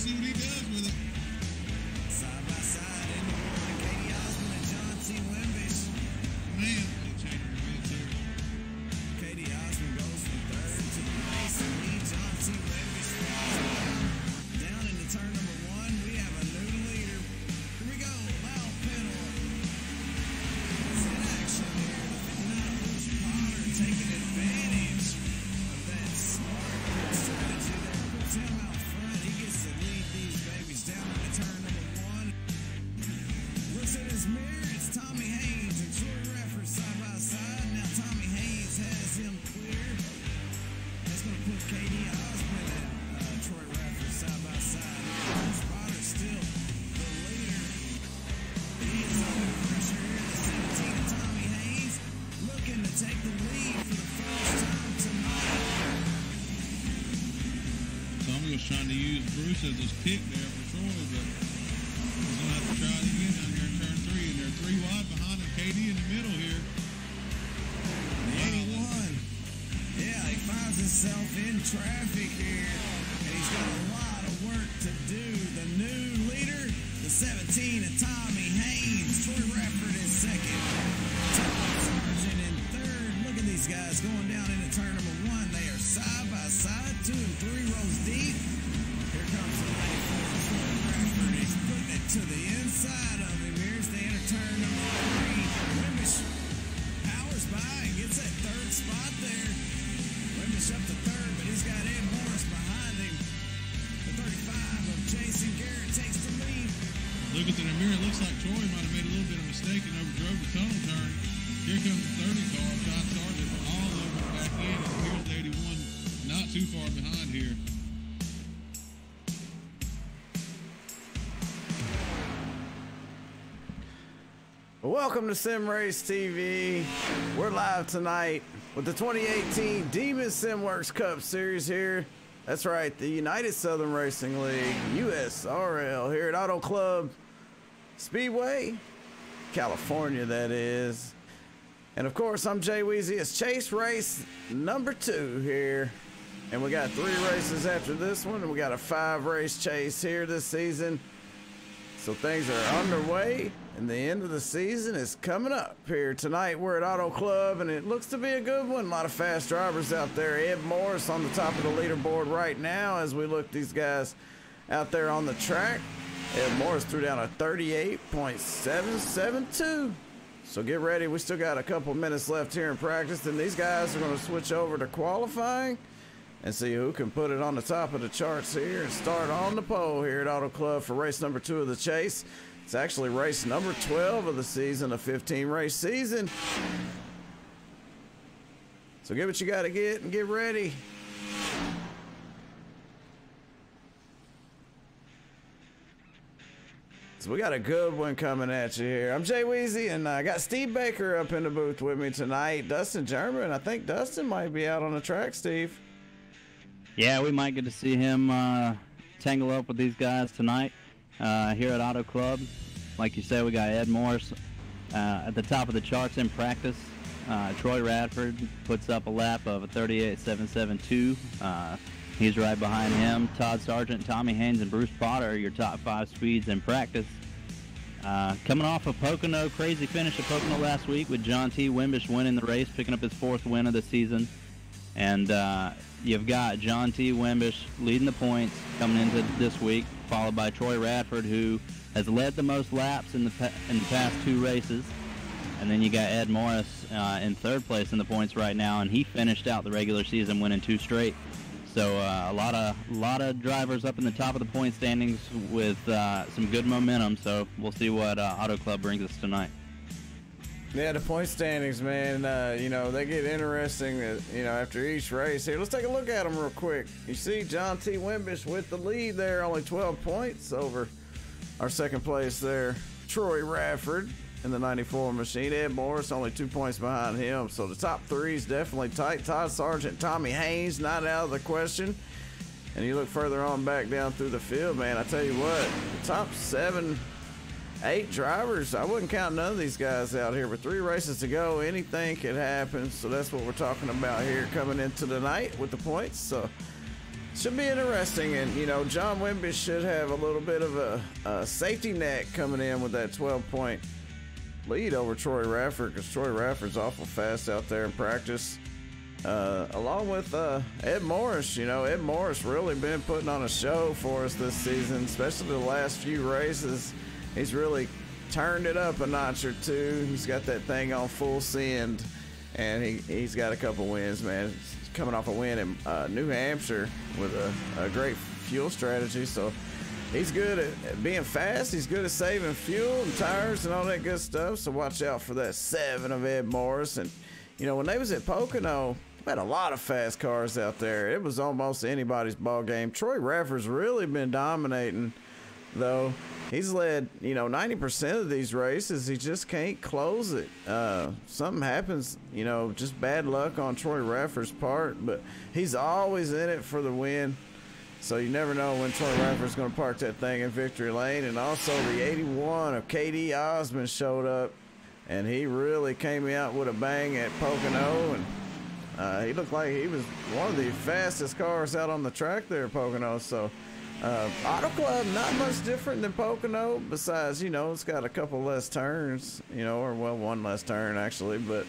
see what he does with it. Side by side in the morning, Katie Osmond and John T. Wimbish. Man, the chain reveals here. Katie Osmond goes from third to the race and lead. John T. Wimbish falls down into turn number one. We have a new leader. Here we go, loud pedal. It's in action here. Potter taking advantage of that smart strategy there. Puts him out front. He gets to lead these babies down into turn number one. Looks at his mirror. It's Tommy Haynes and Troy Reffert side by side. Now Tommy Haynes has him clear. That's going to put Katie Osmond and Troy Reffert side by side. Potter still the leader. He is under pressure here. The 17 of Tommy Haynes looking to take the lead for the first time tonight. Tommy was trying to use Bruce as his kick there for Troy, but he's going to have to try it again down here in turn three. And they're 3 wide behind him. KD in the middle here. The 81. Yeah, he finds himself in traffic here. And he's got a lot of work to do. The new leader, the 17 of Tommy Haynes. Troy Reffert is second. Todd Sargent in third. Look at these guys going down into turn number one. They are side by side, 2 and 3 rows deep. Here comes the 94 Troy Reffert. He's putting it to the inside of him. Here's the inner turn number 3. Wimbish powers by and gets that third spot there. Wimbish up to third, but he's got Ed Morris behind him. The 35 of Jason Garrett takes the lead. Looking through the mirror, it looks like Troy might have made a little bit of a mistake and overdrove the tunnel turn. Here comes the 30 car, John Sargent, all of them back in. And here's the 81, not too far behind here. Welcome to Sim Race TV. We're live tonight with the 2018 Demon Simworks Cup Series here. That's right, the United Southern Racing League, USRL, here at Auto Club Speedway, California, that is. And of course, I'm Jay Weezy. It's chase race number 2 here. And we got 3 races after this one, and we got a 5-race chase here this season. So things are underway, and the end of the season is coming up here tonight. We're at Auto Club, and it looks to be a good one. A lot of fast drivers out there. Ed Morris on the top of the leaderboard right now as we look these guys out there on the track. Ed Morris threw down a 38.772. So get ready. We still got a couple minutes left here in practice, and these guys are going to switch over to qualifying and see who can put it on the top of the charts here and start on the pole here at Auto Club for race number 2 of the chase. It's actually race number 12 of the season, a 15-race season. So get what you got to get and get ready. So we got a good one coming at you here. I'm Jay Weezy, and I got Steve Baker up in the booth with me tonight. Dustin German. I think Dustin might be out on the track, Steve. Yeah, we might get to see him tangle up with these guys tonight here at Auto Club. Like you said, we got Ed Morris at the top of the charts in practice. Troy Radford puts up a lap of a 38.772. He's right behind him. Todd Sargent, Tommy Haynes, and Bruce Potter are your top 5 speeds in practice. Coming off a Pocono, crazy finish at Pocono last week with John T. Wimbish winning the race, picking up his 4th win of the season. And you've got John T. Wimbish leading the points coming into this week, followed by Troy Radford, who has led the most laps in the past 2 races. And then you got Ed Morris in 3rd place in the points right now, and he finished out the regular season winning 2 straight. So a lot of drivers up in the top of the point standings with some good momentum. So we'll see what Auto Club brings us tonight. Yeah, the point standings, man, you know, they get interesting, you know, after each race. Here, let's take a look at them real quick. You see John T. Wimbish with the lead there, only 12 points over our 2nd place there. Troy Radford in the 94 machine. Ed Morris only 2 points behind him. So the top 3 is definitely tight. Todd Sargent, Tommy Haynes, not out of the question. And you look further on back down through the field, man, I tell you what, the top 7, 8 drivers, I wouldn't count none of these guys out here. With 3 races to go, anything could happen. So that's what we're talking about here coming into the night with the points. So should be interesting. And, you know, John Wimbish should have a little bit of a safety net coming in with that 12-point lead over Troy Rafford, because Troy Rafford's awful fast out there in practice. Along with Ed Morris. You know, Ed Morris really been putting on a show for us this season, especially the last few races. He's really turned it up a notch or two. He's got that thing on full send, and he's got a couple wins, man. He's coming off a win in New Hampshire with a great fuel strategy, so he's good at being fast. He's good at saving fuel and tires and all that good stuff, so watch out for that 7 of Ed Morris. And, you know, when they was at Pocono, we had a lot of fast cars out there. It was almost anybody's ball game. Troy Rafford's really been dominating, though. He's led, you know, 90% of these races. He just can't close it. Something happens, you know, just bad luck on Troy Rafford's part, but he's always in it for the win. So you never know when Troy Rafford's going to park that thing in victory lane. And also the 81 of KD Osmond showed up, and he really came out with a bang at Pocono, and he looked like he was one of the fastest cars out on the track there at Pocono. So Auto Club, not much different than Pocono, besides, you know, it's got a couple less turns, you know, or well, one less turn actually, but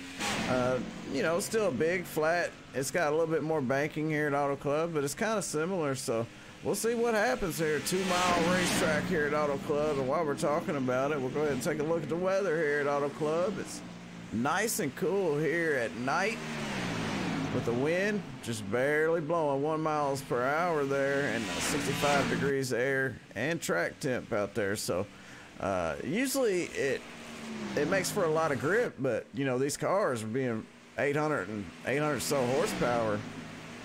you know, still a big flat. It's got a little bit more banking here at Auto Club, but it's kind of similar. So we'll see what happens here. 2-mile racetrack here at Auto Club. And while we're talking about it, we'll go ahead and take a look at the weather here at Auto Club. It's nice and cool here at night, with the wind just barely blowing 1 miles per hour there, and 65 degrees air and track temp out there. So usually it makes for a lot of grip, but you know, these cars are being 800 so horsepower.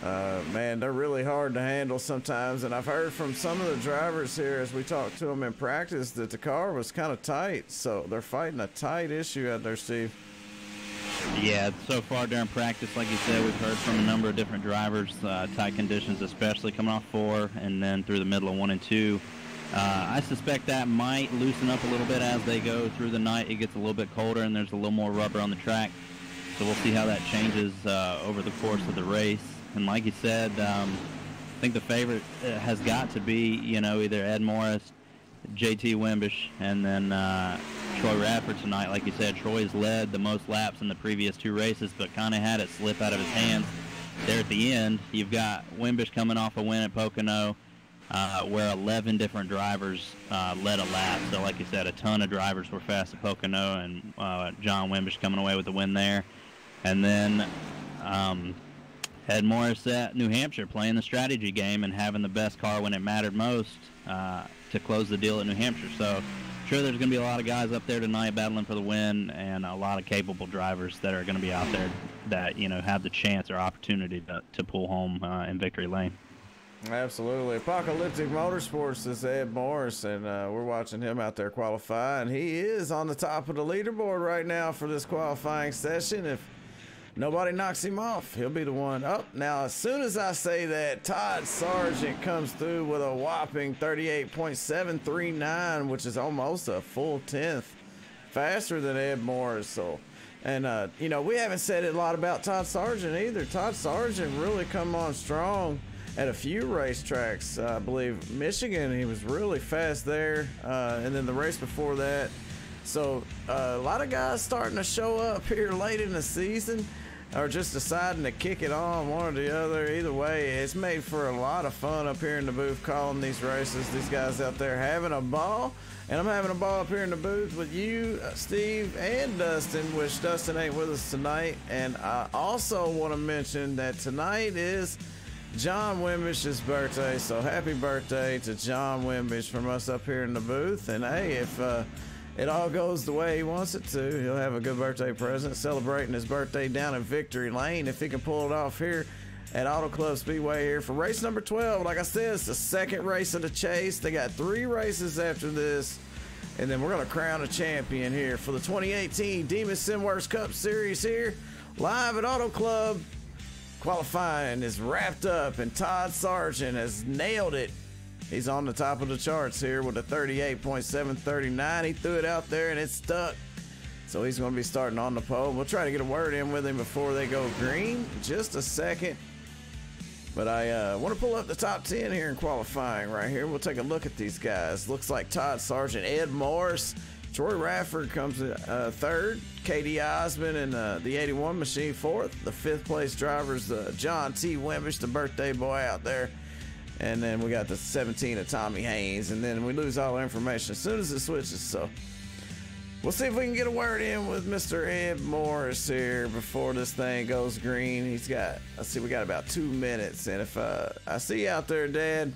Man, they're really hard to handle sometimes, and I've heard from some of the drivers here as we talked to them in practice that the car was kind of tight, so they're fighting a tight issue out there, Steve. Yeah, so far during practice, like you said, we've heard from a number of different drivers, tight conditions especially coming off 4 and then through the middle of 1 and 2. I suspect that might loosen up a little bit as they go through the night. It gets a little bit colder and there's a little more rubber on the track. So we'll see how that changes over the course of the race. And like you said, I think the favorite has got to be, you know, either Ed Morris, JT Wimbish, and then Troy Rafford tonight. Like you said, Troy's led the most laps in the previous 2 races, but kind of had it slip out of his hands there at the end. You've got Wimbish coming off a win at Pocono, where 11 different drivers led a lap. So like you said, a ton of drivers were fast at Pocono, and John Wimbish coming away with the win there. And then Ed Morris at New Hampshire playing the strategy game and having the best car when it mattered most to close the deal at New Hampshire. So sure, there's going to be a lot of guys up there tonight battling for the win, and a lot of capable drivers that are going to be out there that, you know, have the chance or opportunity to pull home in victory lane. Absolutely. Apocalyptic Motorsports is Ed Morris, and we're watching him out there qualify, and he is on the top of the leaderboard right now for this qualifying session. If nobody knocks him off, he'll be the one up. Now, as soon as I say that, Todd Sargent comes through with a whopping 38.739, which is almost a full 10th faster than Ed Morris. So, and you know, we haven't said a lot about Todd Sargent either. Todd Sargent really come on strong at a few racetracks. I believe Michigan, he was really fast there, and then the race before that. So a lot of guys starting to show up here late in the season, or just deciding to kick it on, one or the other. Either way, it's made for a lot of fun up here in the booth calling these races. These guys out there having a ball, and I'm having a ball up here in the booth with you, Steve, and Dustin, which Dustin ain't with us tonight. And I also want to mention that tonight is John Wimbish's birthday, so happy birthday to John Wimbish from us up here in the booth. And hey, if it all goes the way he wants it to, he'll have a good birthday present, celebrating his birthday down in Victory Lane if he can pull it off here at Auto Club Speedway here for race number 12. Like I said, it's the second race of the chase. They got 3 races after this, and then we're going to crown a champion here for the 2018 Demon Simworks Cup Series here live at Auto Club. Qualifying is wrapped up, and Todd Sargent has nailed it. He's on the top of the charts here with a 38.739. He threw it out there and it stuck. So he's going to be starting on the pole. We'll try to get a word in with him before they go green. Just a second. But I want to pull up the top 10 here in qualifying right here. We'll take a look at these guys. Looks like Todd Sargent, Ed Morris, Troy Radford comes third. KD Osmond and the 81 machine fourth. The fifth place drivers, John T. Wimbish, the birthday boy out there. And then we got the 17 of Tommy Haynes. And then we lose all our information as soon as it switches. So we'll see if we can get a word in with Mr. Ed Morris here before this thing goes green. He's got, let's see, we got about 2 minutes. And if I see you out there, Dad.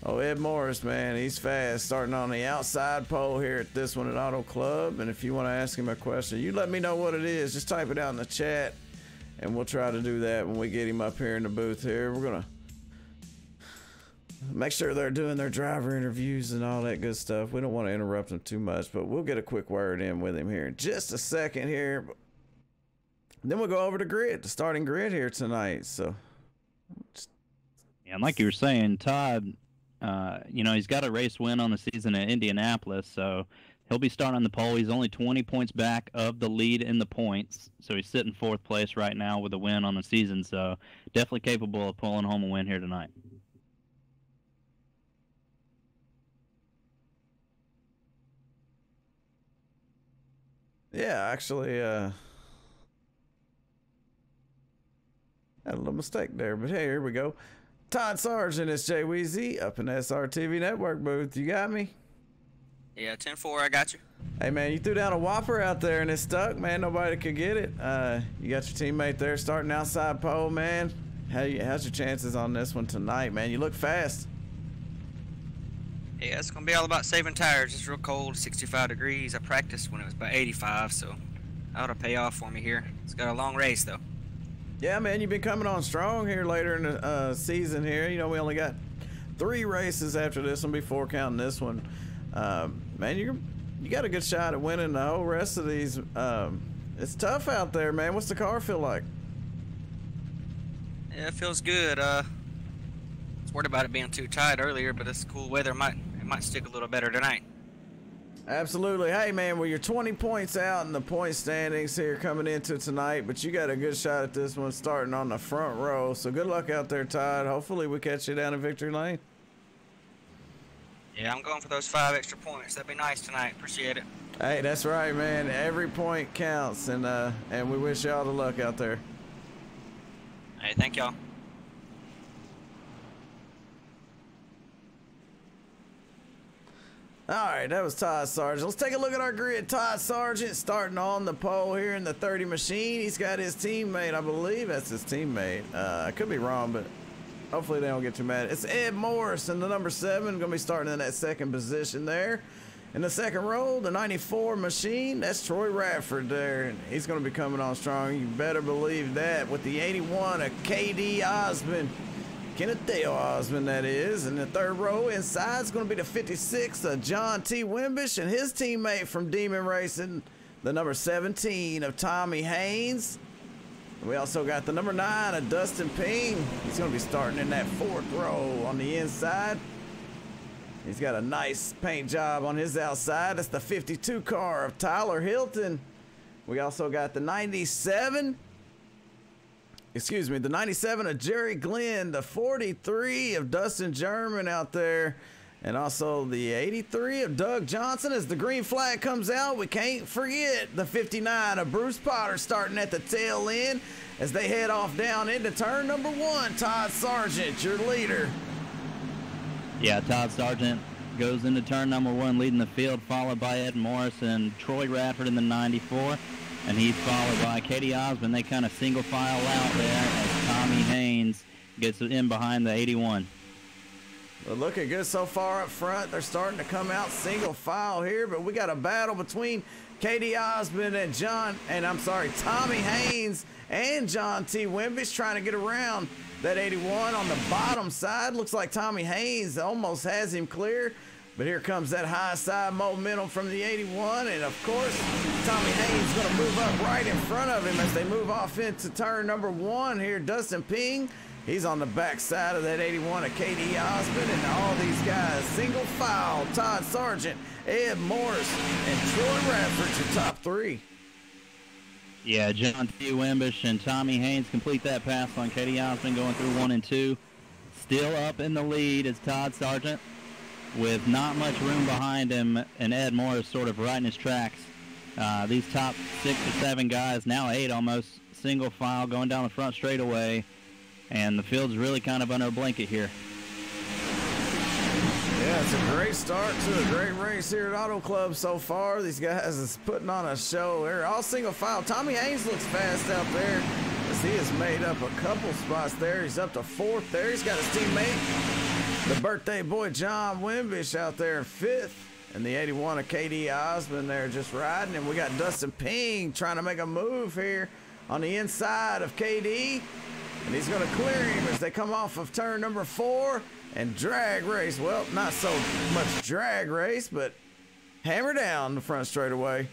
Oh, Ed Morris, man, he's fast. Starting on the outside pole here at this one at Auto Club. And if you want to ask him a question, you let me know what it is. Just type it out in the chat, and we'll try to do that when we get him up here in the booth here. We're going to make sure they're doing their driver interviews and all that good stuff. We don't want to interrupt them too much, but we'll get a quick word in with him here in just a second here. Then we'll go over the grid, the starting grid here tonight. So, yeah, and like you were saying, Todd, you know, he's got a race win on the season at Indianapolis, so he'll be starting on the pole. He's only 20 points back of the lead in the points, so he's sitting fourth place right now with a win on the season, so definitely capable of pulling home a win here tonight. yeah, actually, had a little mistake there, but hey, here we go. Todd Sargent, it's Jay Weezy up in the SRTV Network booth. You got me? Yeah, 10-4, I got you. Hey, man, you threw down a whopper out there and it stuck, man. Nobody could get it. You got your teammate there starting outside pole, man. How's your chances on this one tonight, man? You look fast. Yeah, it's going to be all about saving tires. It's real cold, 65 degrees. I practiced when it was about 85, so that ought to pay off for me here. It's got a long race, though. Yeah, man, you've been coming on strong here later in the season here. You know, we only got 3 races after this one before counting this one. Man, you got a good shot at winning the whole rest of these. It's tough out there, man. What's the car feel like? Yeah, it feels good. I was worried about it being too tight earlier, but this cool weather it might stick a little better tonight. Absolutely. Hey, man, well, you're 20 points out in the point standings here coming into tonight, but you got a good shot at this one starting on the front row. So good luck out there, Todd. Hopefully we catch you down in victory lane. Yeah, I'm going for those 5 extra points. That'd be nice tonight. Appreciate it. Hey, that's right, man. Every point counts, and we wish y'all the luck out there. Hey, thank y'all. All right, that was Todd Sargent. Let's take a look at our grid. Todd Sargent starting on the pole here in the 30 machine. He's got his teammate, I believe that's his teammate. I could be wrong, but hopefully they don't get too mad. It's Ed Morris in the number 7, going to be starting in that second position there. In the second row, the 94 machine, that's Troy Radford there. And he's going to be coming on strong. You better believe that. With the 81 of KD Osmond. Kenneth Dale Osmond, that is. In the third row inside is going to be the 56 of John T. Wimbish and his teammate from Demon Racing, the number 17 of Tommy Haynes. We also got the number 9 of Dustin Ping. He's going to be starting in that 4th row on the inside. He's got a nice paint job on his outside. That's the 52 car of Tyler Hilton. We also got the 97. The 97 of Jerry Glenn, the 43 of Dustin German out there, and also the 83 of Doug Johnson. As the green flag comes out, we can't forget the 59 of Bruce Potter starting at the tail end as they head off down into turn number 1. Todd Sargent, your leader. Yeah, Todd Sargent goes into turn number 1 leading the field, followed by Ed Morris and Troy Radford in the 94. And he's followed by Katie Osmond. They kind of single file out there as Tommy Haynes gets in behind the 81. Well, looking good so far up front. They're starting to come out single file here, but we got a battle between Katie Osmond and Tommy Haynes and John T. Wimbish trying to get around that 81 on the bottom side. Looks like Tommy Haynes almost has him clear. But here comes that high side momentum from the 81, and of course, Tommy Haynes going to move up right in front of him as they move off into turn number 1 here. Dustin Ping, he's on the back side of that 81 of KD Osmond, and all these guys, single file, Todd Sargent, Ed Morris, and Troy Radford, your top 3. Yeah, John T. Wimbish and Tommy Haynes complete that pass on KD Osmond going through 1 and 2. Still up in the lead is Todd Sargent with not much room behind him, and Ed Morris sort of right in his tracks. These top 6 or 7 guys, now 8 almost, single file going down the front straightaway, and the field's really kind of under a blanket here. Yeah, it's a great start to a great race here at Auto Club so far. These guys is putting on a show. They're all single file. Tommy Haynes looks fast out there as he has made up a couple spots there. He's up to 4th there. He's got his teammate, the birthday boy John Wimbish, out there in 5th. And the 81 of KD Osmond there just riding. And we got Dustin Ping trying to make a move here on the inside of KD. And he's going to clear him as they come off of turn number 4 and drag race. Well, not so much drag race, but hammer down the front straightaway.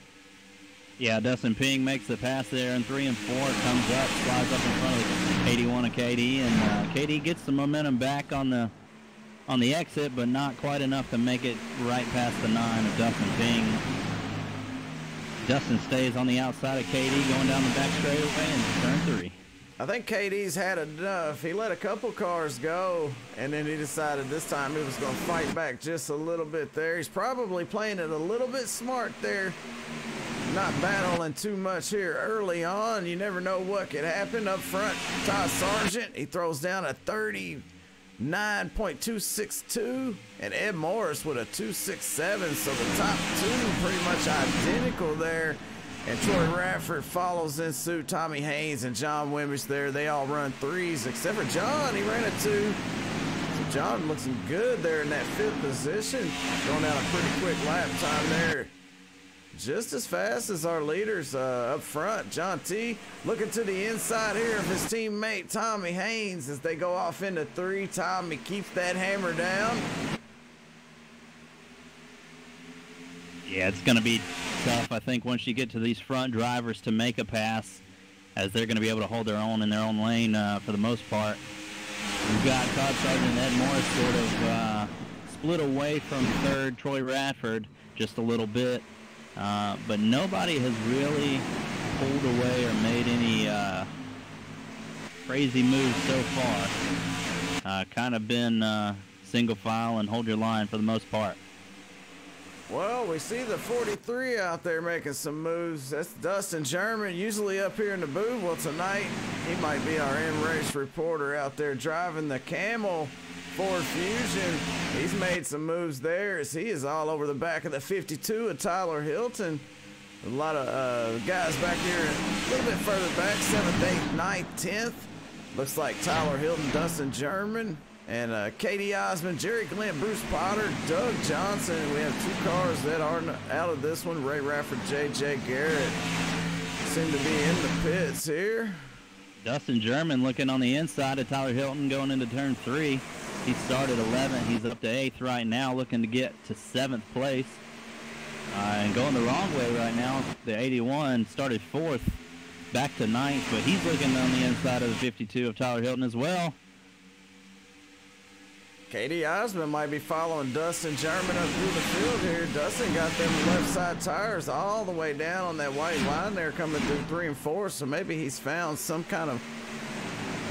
Yeah, Dustin Ping makes the pass there in 3 and 4. Comes up, slides up in front of 81 of KD. And KD gets the momentum back on the exit, but not quite enough to make it right past the 9 of Dustin Ping. Dustin stays on the outside of KD going down the back straightaway in turn 3. I think KD's had enough. He let a couple cars go, and then he decided this time he was going to fight back just a little bit there. He's probably playing it a little bit smart there, not battling too much here early on. You never know what could happen. Up front, Todd Sargent, he throws down a 39.262, and Ed Morris with a 267. So the top 2 pretty much identical there. And Troy Radford follows in suit. Tommy Haynes and John Wimbish there. They all run 3s, except for John. He ran a 2. So John looking good there in that 5th position. Going down a pretty quick lap time there. Just as fast as our leaders up front. John T looking to the inside here of his teammate Tommy Haynes as they go off into 3. Tommy keeps that hammer down. Yeah, it's going to be tough, I think, once you get to these front drivers to make a pass, as they're going to be able to hold their own in their own lane for the most part. We've got Todd Sargent and Ed Morris sort of split away from 3rd, Troy Radford, just a little bit. But nobody has really pulled away or made any crazy moves so far. Kind of been single file and hold your line for the most part. Well, we see the 43 out there making some moves. That's Dustin German, usually up here in the booth. Well, tonight he might be our in-race reporter out there driving the Camel Ford Fusion. He's made some moves there as he is all over the back of the 52 of Tyler Hilton. A lot of guys back here a little bit further back, 7th, 8th, 9th, 10th. Looks like Tyler Hilton, Dustin German, and KD Osmond, Jerry Glenn, Bruce Potter, Doug Johnson. We have 2 cars that are out of this one. Ray Radford, J.J. Garrett seem to be in the pits here. Dustin German looking on the inside of Tyler Hilton going into turn 3. He started 11th. He's up to 8th right now, looking to get to 7th place. And going the wrong way right now. The 81 started 4th, back to 9th, but he's looking on the inside of the 52 of Tyler Hilton as well. KD Osmond might be following Dustin German up through the field here. Dustin got them left side tires all the way down on that white line there coming through 3 and 4, so maybe he's found some kind of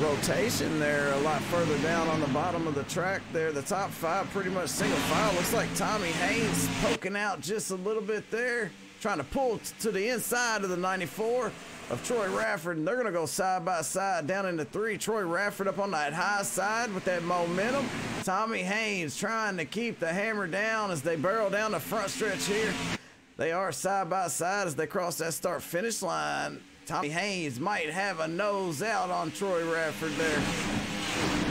rotation there a lot further down on the bottom of the track there. The top 5 pretty much single file. Looks like Tommy Haynes poking out just a little bit there, trying to pull to the inside of the 94 of Troy Radford, and they're going to go side by side down into 3. Troy Radford up on that high side with that momentum. Tommy Haynes trying to keep the hammer down as they barrel down the front stretch here. They are side by side as they cross that start-finish line. Tommy Haynes might have a nose out on Troy Radford there.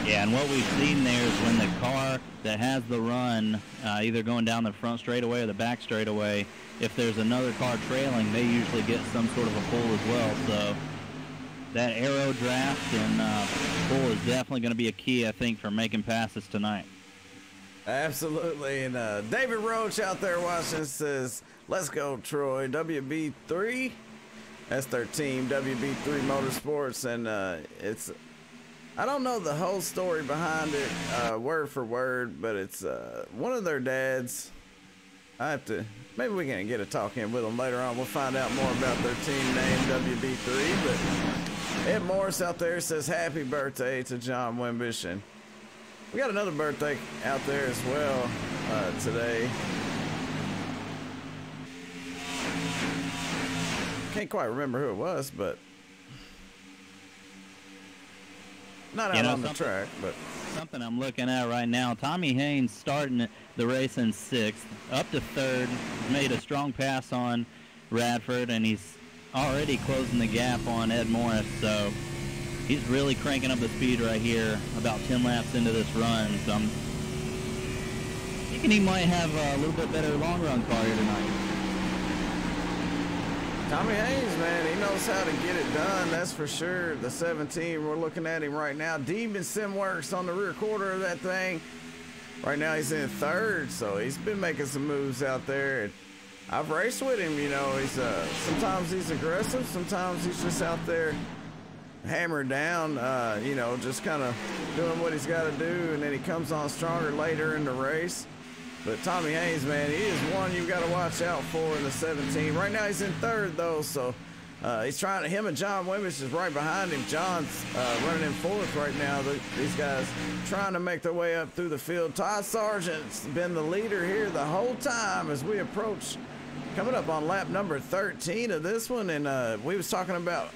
Yeah, and what we've seen there is when the car that has the run, either going down the front straightaway or the back straightaway, if there's another car trailing, they usually get some sort of a pull as well. So that aero draft and pull is definitely going to be a key, I think, for making passes tonight. Absolutely. And David Roach out there watching says, let's go, Troy. WB3. That's their team, WB3 Motorsports. And it's, I don't know the whole story behind it, word for word, but it's one of their dads. I have to, maybe we can get a talk in with them later on. We'll find out more about their team name, WB3. But Ed Morris out there says happy birthday to John Wimbish. And We got another birthday out there as well today. Can't quite remember who it was, but not out on the track. But something I'm looking at right now, Tommy Haynes starting the race in 6th, up to 3rd, made a strong pass on Radford, and he's already closing the gap on Ed Morris, so he's really cranking up the speed right here about 10 laps into this run. So I'm thinking he might have a little bit better long run car here tonight. Tommy Haynes, man, he knows how to get it done, that's for sure. The 17, we're looking at him right now. Demon Simworks on the rear quarter of that thing. Right now he's in 3rd, so he's been making some moves out there. I've raced with him, you know. He's sometimes he's aggressive, sometimes he's just out there hammered down, you know, just kind of doing what he's got to do, and then he comes on stronger later in the race. But Tommy Haynes, man, he is one you've got to watch out for in the 17. Right now he's in 3rd, though, so he's trying to, him and John Wimbish is right behind him. John's running in 4th right now. These guys trying to make their way up through the field. Todd Sargent's been the leader here the whole time as we approach, coming up on lap number 13 of this one. And we was talking about,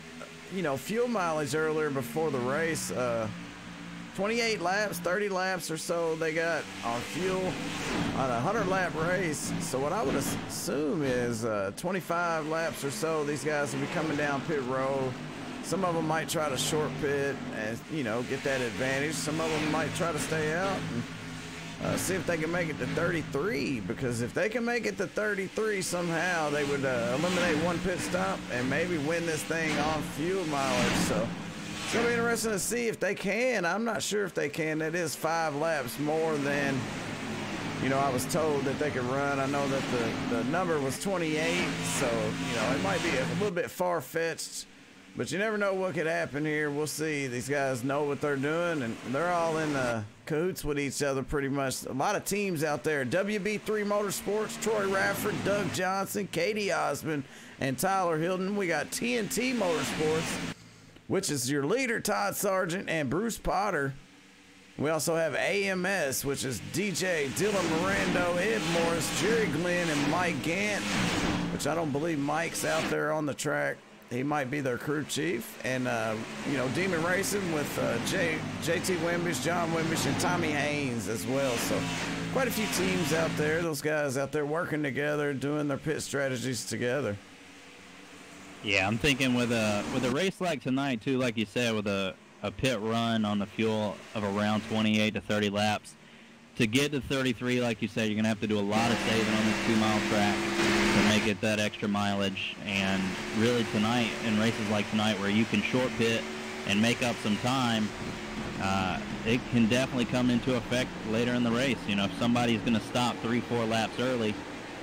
you know, fuel mileage earlier before the race. 28 laps, 30 laps or so they got on fuel on a 100-lap race. So what I would assume is 25 laps or so, these guys will be coming down pit road. Some of them might try to short pit and, you know, get that advantage. Some of them might try to stay out and see if they can make it to 33, because if they can make it to 33 somehow, they would eliminate one pit stop and maybe win this thing on fuel mileage. So it's going to be interesting to see if they can. I'm not sure if they can. That is 5 laps more than, you know, I was told that they could run. I know that the number was 28, so, you know, it might be a little bit far-fetched, but you never know what could happen here. We'll see. These guys know what they're doing, and they're all in cahoots with each other pretty much. A lot of teams out there. WB3 Motorsports, Troy Radford, Doug Johnson, Katie Osmond, and Tyler Hilton. We got TNT Motorsports, which is your leader, Todd Sargent, and Bruce Potter. We also have AMS, which is DJ, Dylan Mirando, Ed Morris, Jerry Glenn, and Mike Gant, which I don't believe Mike's out there on the track. He might be their crew chief. And, you know, Demon Racing with JT Wimbish, John Wimbish, and Tommy Haynes as well. So quite a few teams out there, those guys out there working together, doing their pit strategies together. Yeah, I'm thinking with a race like tonight, too, like you said, with a pit run on the fuel of around 28 to 30 laps, to get to 33, like you said, you're going to have to do a lot of saving on this 2-mile track to make it that extra mileage. And really tonight, in races like tonight where you can short pit and make up some time, it can definitely come into effect later in the race. You know, if somebody's going to stop 3-4 laps early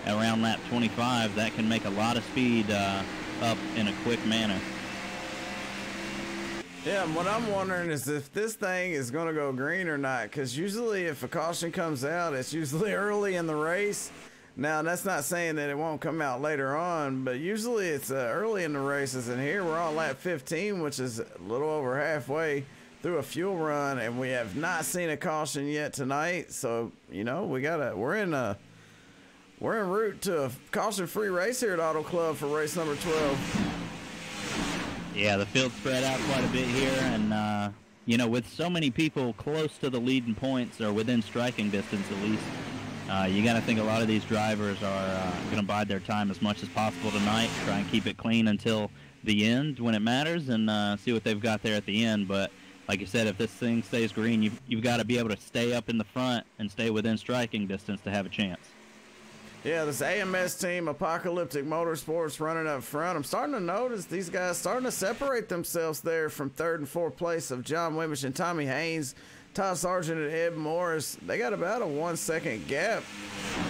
around lap 25, that can make a lot of speed up in a quick manner. Yeah, and what I'm wondering is if this thing is going to go green or not, because usually if a caution comes out, it's usually early in the race. Now, that's not saying that it won't come out later on, but usually it's early in the races, and here we're on lap 15, which is a little over halfway through a fuel run, and we have not seen a caution yet tonight. So, you know, we're en route to a caution-free race here at Auto Club for race number 12. Yeah, the field's spread out quite a bit here, and, you know, with so many people close to the leading points, or within striking distance at least, you got to think a lot of these drivers are going to bide their time as much as possible tonight, try and keep it clean until the end when it matters, and see what they've got there at the end. But like you said, if this thing stays green, you've got to be able to stay up in the front and stay within striking distance to have a chance. Yeah, this AMS team, Apocalyptic Motorsports, running up front. I'm starting to notice these guys starting to separate themselves there from 3rd and 4th place of John Wimbish and Tommy Haynes. Todd Sargent and Ed Morris, they got about a 1-second gap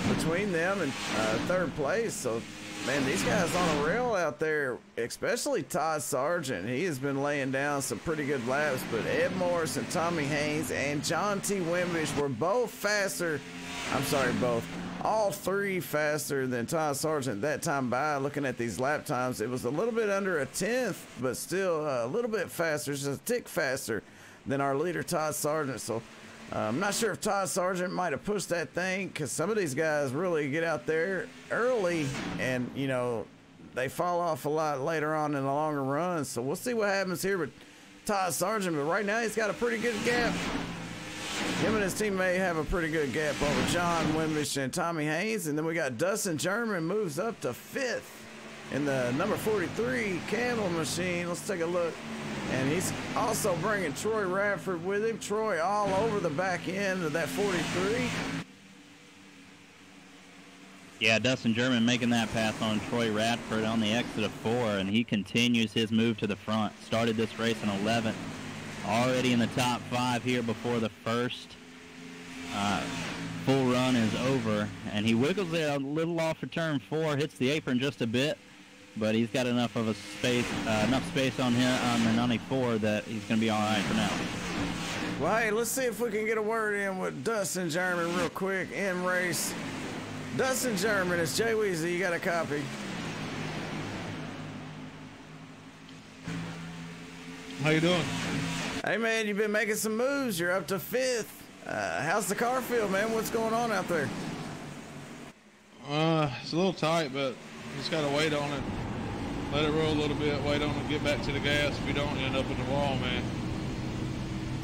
between them and 3rd place. So, man, these guys on a rail out there, especially Todd Sargent. He has been laying down some pretty good laps, but Ed Morris and Tommy Haynes and John T. Wimbish were both faster. I'm sorry, both. All 3 faster than Todd Sargent that time by. Looking at these lap times, it was a little bit under a 10th, but still a little bit faster, just a tick faster than our leader Todd Sargent. So I'm not sure if Todd Sargent might have pushed that thing, because some of these guys really get out there early and, you know, they fall off a lot later on in the longer runs. So we'll see what happens here with Todd Sargent. But right now he's got a pretty good gap. Him and his teammate have a pretty good gap over John Wimbish and Tommy Haynes. And then we got Dustin German moves up to 5th in the number 43 Candle Machine. Let's take a look. And he's also bringing Troy Radford with him. Troy all over the back end of that 43. Yeah, Dustin German making that pass on Troy Radford on the exit of 4, and he continues his move to the front. Started this race in 11th. Already in the top 5 here before the first full run is over. And he wiggles there a little off of turn 4, hits the apron just a bit, but he's got enough of a space, on him on the 94 that he's going to be all right for now. Well, hey, let's see if we can get a word in with Dustin German real quick in race. Dustin German, it's Jay Weezy. You got a copy? How you doing? Hey, man, you've been making some moves. You're up to 5th. How's the car feel, man? What's going on out there? It's a little tight, but just got to wait on it. Let it roll a little bit, wait on it, get back to the gas. If you don't, you end up in the wall, man.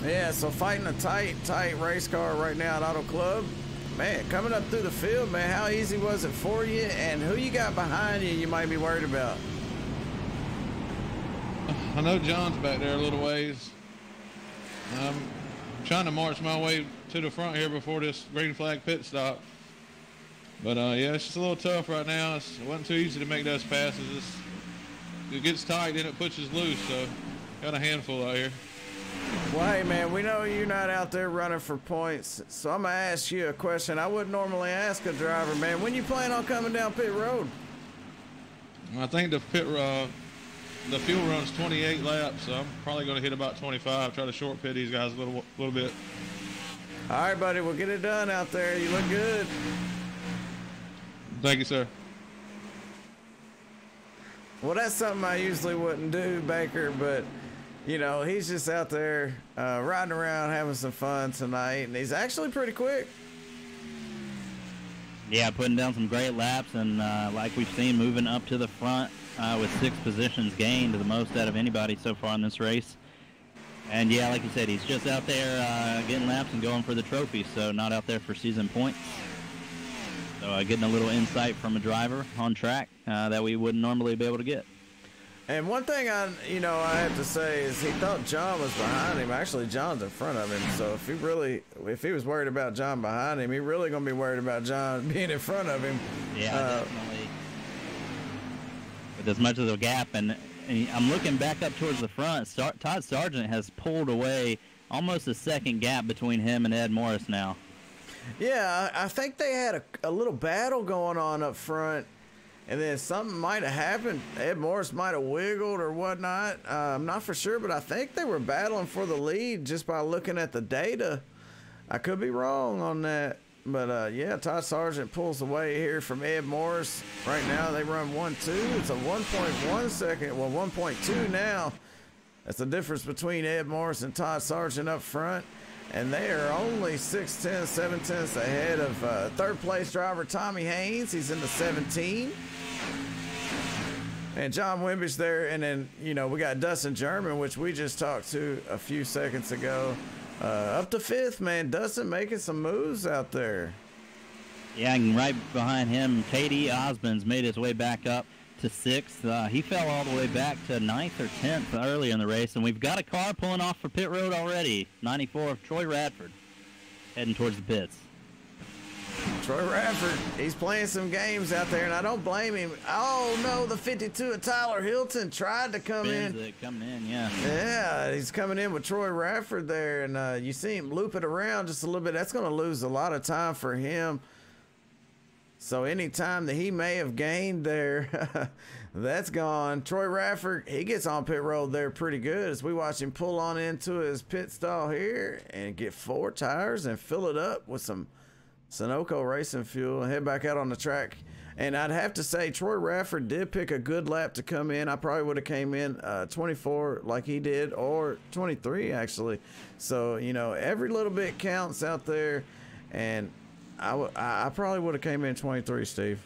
Yeah, so fighting a tight race car right now at Auto Club. Man, coming up through the field, man, how easy was it for you? And who you got behind you might be worried about? I know John's back there a little ways. I'm trying to march my way to the front here before this green flag pit stop. But, yeah, it's just a little tough right now. It wasn't too easy to make those passes. It gets tight, then it pushes loose, so got a handful out here. Well, hey, man, we know you're not out there running for points, so I'm going to ask you a question I wouldn't normally ask a driver, man. When you plan on coming down pit road? I think the fuel run's 28 laps, so I'm probably going to hit about 25, try to short pit these guys a little bit. All right, buddy, we'll get it done out there. You look good. Thank you, sir. Well, that's something I usually wouldn't do, Baker, but, you know, he's just out there riding around having some fun tonight, and he's actually pretty quick. Yeah, putting down some great laps, and like we've seen, moving up to the front with 6 positions gained, the most out of anybody so far in this race. And yeah, like you said, he's just out there getting laps and going for the trophy, so not out there for season points. So getting a little insight from a driver on track that we wouldn't normally be able to get. And one thing I have to say is he thought John was behind him. Actually, John's in front of him. So if he was worried about John behind him, he's really going to be worried about John being in front of him. Yeah, definitely. With as much of a gap, and I'm looking back up towards the front. Todd Sargent has pulled away almost a second gap between him and Ed Morris now. Yeah, I think they had a little battle going on up front, and then something might have happened. Ed Morris might have wiggled or whatnot. I'm not for sure, but I think they were battling for the lead just by looking at the data. I could be wrong on that. But, yeah, Todd Sargent pulls away here from Ed Morris. Right now they run 1-2. It's a 1.1 second. Well, 1.2 now. That's the difference between Ed Morris and Todd Sargent up front. And they are only 6/10, 7/10 ahead of third place driver Tommy Haynes. He's in the 17. And John Wimbish there. And then, you know, we got Dustin German, which we just talked to a few seconds ago. Up to 5th, man. Dustin making some moves out there. Yeah, and right behind him, KD Osmond's made his way back up to 6th. He fell all the way back to 9th or 10th earlier in the race, and we've got a car pulling off for pit road already. 94 of Troy Radford heading towards the pits. Troy Radford, he's playing some games out there, and I don't blame him. Oh, no, the 52 of Tyler Hilton tried to come in. Coming in, yeah. Yeah, he's coming in with Troy Radford there, and you see him loop it around just a little bit. That's going to lose a lot of time for him. So any time that he may have gained there, that's gone. Troy Radford, he gets on pit road there pretty good as we watch him pull on into his pit stall here and get 4 tires and fill it up with some Sunoco racing fuel and head back out on the track. And I'd have to say Troy Radford did pick a good lap to come in. I probably would have came in 24 like he did, or 23 actually. So, you know, every little bit counts out there. And I probably would have came in 23, Steve.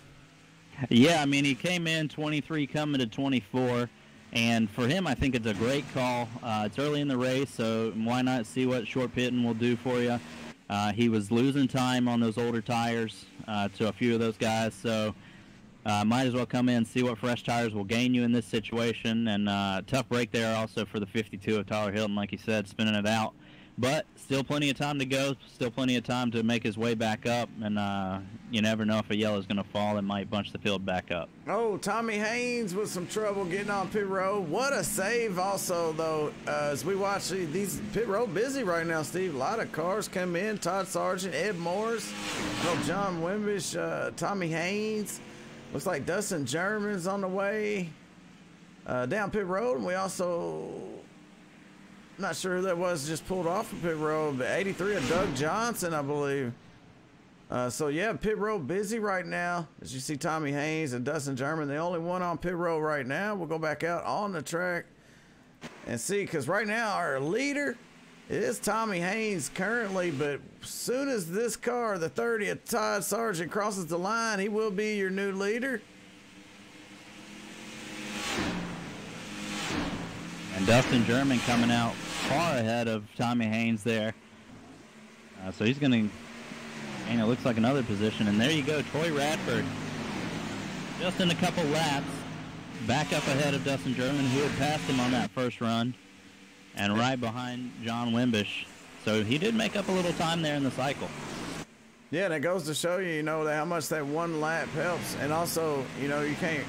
Yeah, I mean, he came in 23 coming to 24. And for him, I think it's a great call. It's early in the race, so why not see what short pitting will do for you? He was losing time on those older tires to a few of those guys, so might as well come in and see what fresh tires will gain you in this situation. And tough break there also for the 52 of Tyler Hilton, like you said, spinning it out. But still plenty of time to go, still plenty of time to make his way back up. And you never know if a yellow is going to fall. It might bunch the field back up. Oh, Tommy Haynes with some trouble getting on pit road. What a save also, though, as we watch these pit road busy right now, Steve. A lot of cars come in. Todd Sargent, Ed Morris, John Wimbish, Tommy Haynes. Looks like Dustin German's on the way down pit road. And we also... not sure who that was, just pulled off of pit road, but 83 of Doug Johnson, I believe. So yeah, pit road busy right now. As you see Tommy Haynes and Dustin German, the only one on pit road right now. We'll go back out on the track and see, because right now our leader is Tommy Haynes currently, but as soon as this car, the 30 of Todd Sargent, crosses the line, he will be your new leader. And Dustin German coming out far ahead of Tommy Haynes there. So he's going to, and it looks like another position. And there you go, Troy Radford, just in a couple laps, back up ahead of Dustin German, who had passed him on that first run, and right behind John Wimbish. So he did make up a little time there in the cycle. Yeah, and it goes to show you, you know, how much that one lap helps. And also, you know, you can't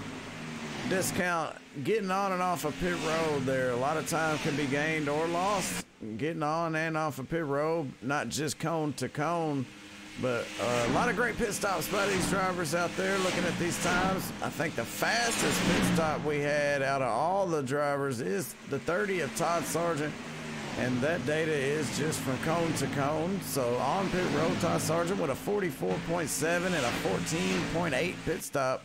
discount getting on and off of pit road there. A lot of time can be gained or lost getting on and off of pit road, not just cone to cone, but a lot of great pit stops by these drivers out there. Looking at these times, I think the fastest pit stop we had out of all the drivers is the 30 of Todd Sargent, and that data is just from cone to cone. So on pit road, Todd Sargent with a 44.7 and a 14.8 pit stop.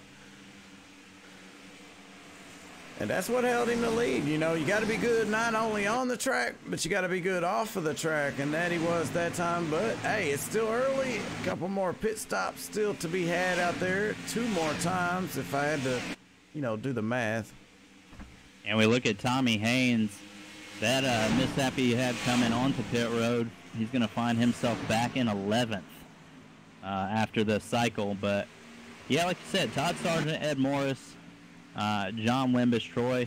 And that's what held him to lead. You know, you got to be good not only on the track, but you got to be good off of the track. And that he was that time. But, hey, it's still early. A couple more pit stops still to be had out there. 2 more times if I had to, you know, do the math. And we look at Tommy Haynes. That mishap he had coming onto pit road, he's going to find himself back in 11th after the cycle. But, yeah, like you said, Todd Sargent, Ed Morris, John Wimbish, Troy,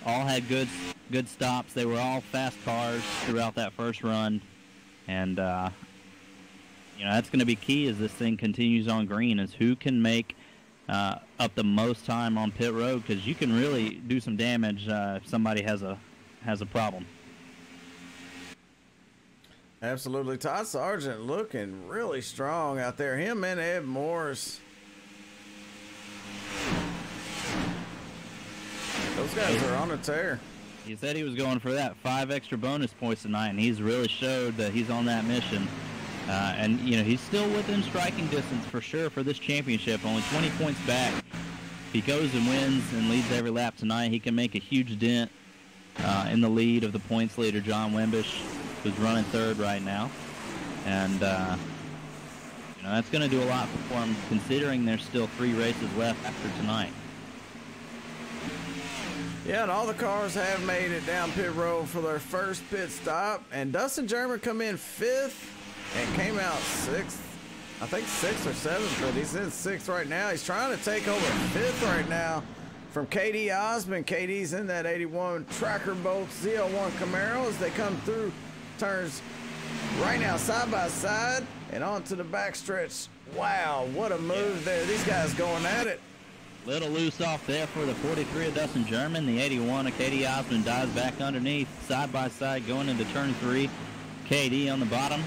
all had good stops. They were all fast cars throughout that first run, and you know, that's going to be key as this thing continues on green, is who can make up the most time on pit road, because you can really do some damage if somebody has a problem. Absolutely. Todd Sargent looking really strong out there. Him and Ed Morris. Those guys are on a tear. He said he was going for that 5 extra bonus points tonight, and he's really showed that he's on that mission. And, you know, he's still within striking distance for sure for this championship, only 20 points back. If he goes and wins and leads every lap tonight, he can make a huge dent in the lead of the points leader, John Wimbish, who's running 3rd right now. And, you know, that's going to do a lot for him, considering there's still 3 races left after tonight. Yeah, and all the cars have made it down pit road for their first pit stop. And Dustin German come in 5th and came out 6th. I think 6th or 7th, but he's in 6th right now. He's trying to take over 5th right now from KD Osmond. KD's in that 81 Tracker Bolt ZL1 Camaro as they come through turns right now side by side and onto the backstretch. Wow, what a move there. These guys going at it. Little loose off there for the 43 of Dustin German. The 81 of KD Osmond dives back underneath, side by side, going into turn 3. KD on the bottom,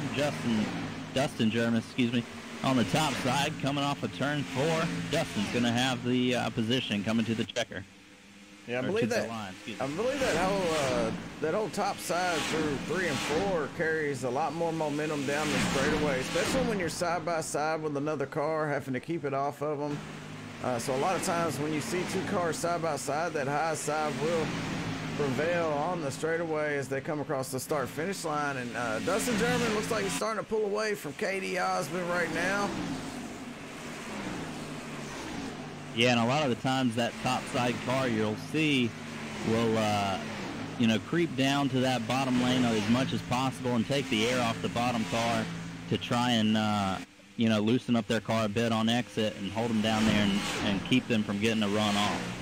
Dustin German, excuse me, on the top side, coming off of turn 4. Dustin's going to have the position coming to the checker. Yeah, I believe that. I believe that whole top side through 3 and 4 carries a lot more momentum down the straightaway, especially when you're side by side with another car, having to keep it off of them. So a lot of times when you see two cars side by side, that high side will prevail on the straightaway as they come across the start-finish line. And Dustin German looks like he's starting to pull away from KD Osmond right now. Yeah, and a lot of the times that top side car you'll see will, you know, creep down to that bottom lane as much as possible and take the air off the bottom car to try and, you know, loosen up their car a bit on exit and hold them down there and keep them from getting a run off.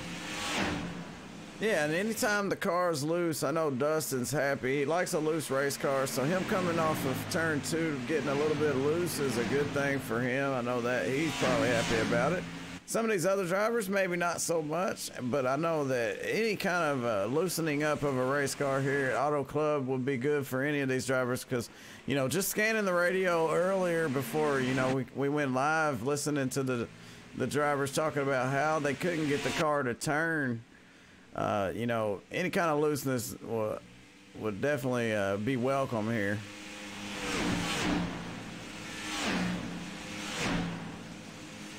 Yeah, and anytime the car's loose, I know Dustin's happy. He likes a loose race car, so him coming off of turn 2, getting a little bit loose is a good thing for him. I know that he's probably happy about it. Some of these other drivers, maybe not so much, but I know that any kind of loosening up of a race car here at Auto Club would be good for any of these drivers because, you know, just scanning the radio earlier before, you know, we went live listening to the drivers talking about how they couldn't get the car to turn. You know, any kind of looseness would definitely be welcome here.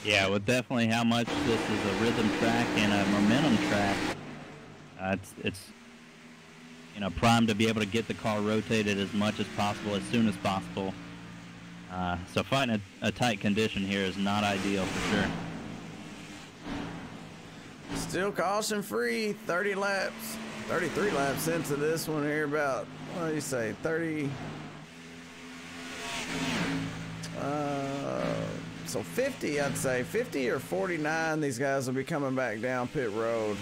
Yeah, with definitely how much this is a rhythm track and a momentum track, it's you know, primed to be able to get the car rotated as much as possible, as soon as possible. So fighting a tight condition here is not ideal for sure. Still caution free, 33 laps into this one here, about, what do you say, 30, so 50, I'd say, 50 or 49, these guys will be coming back down pit road.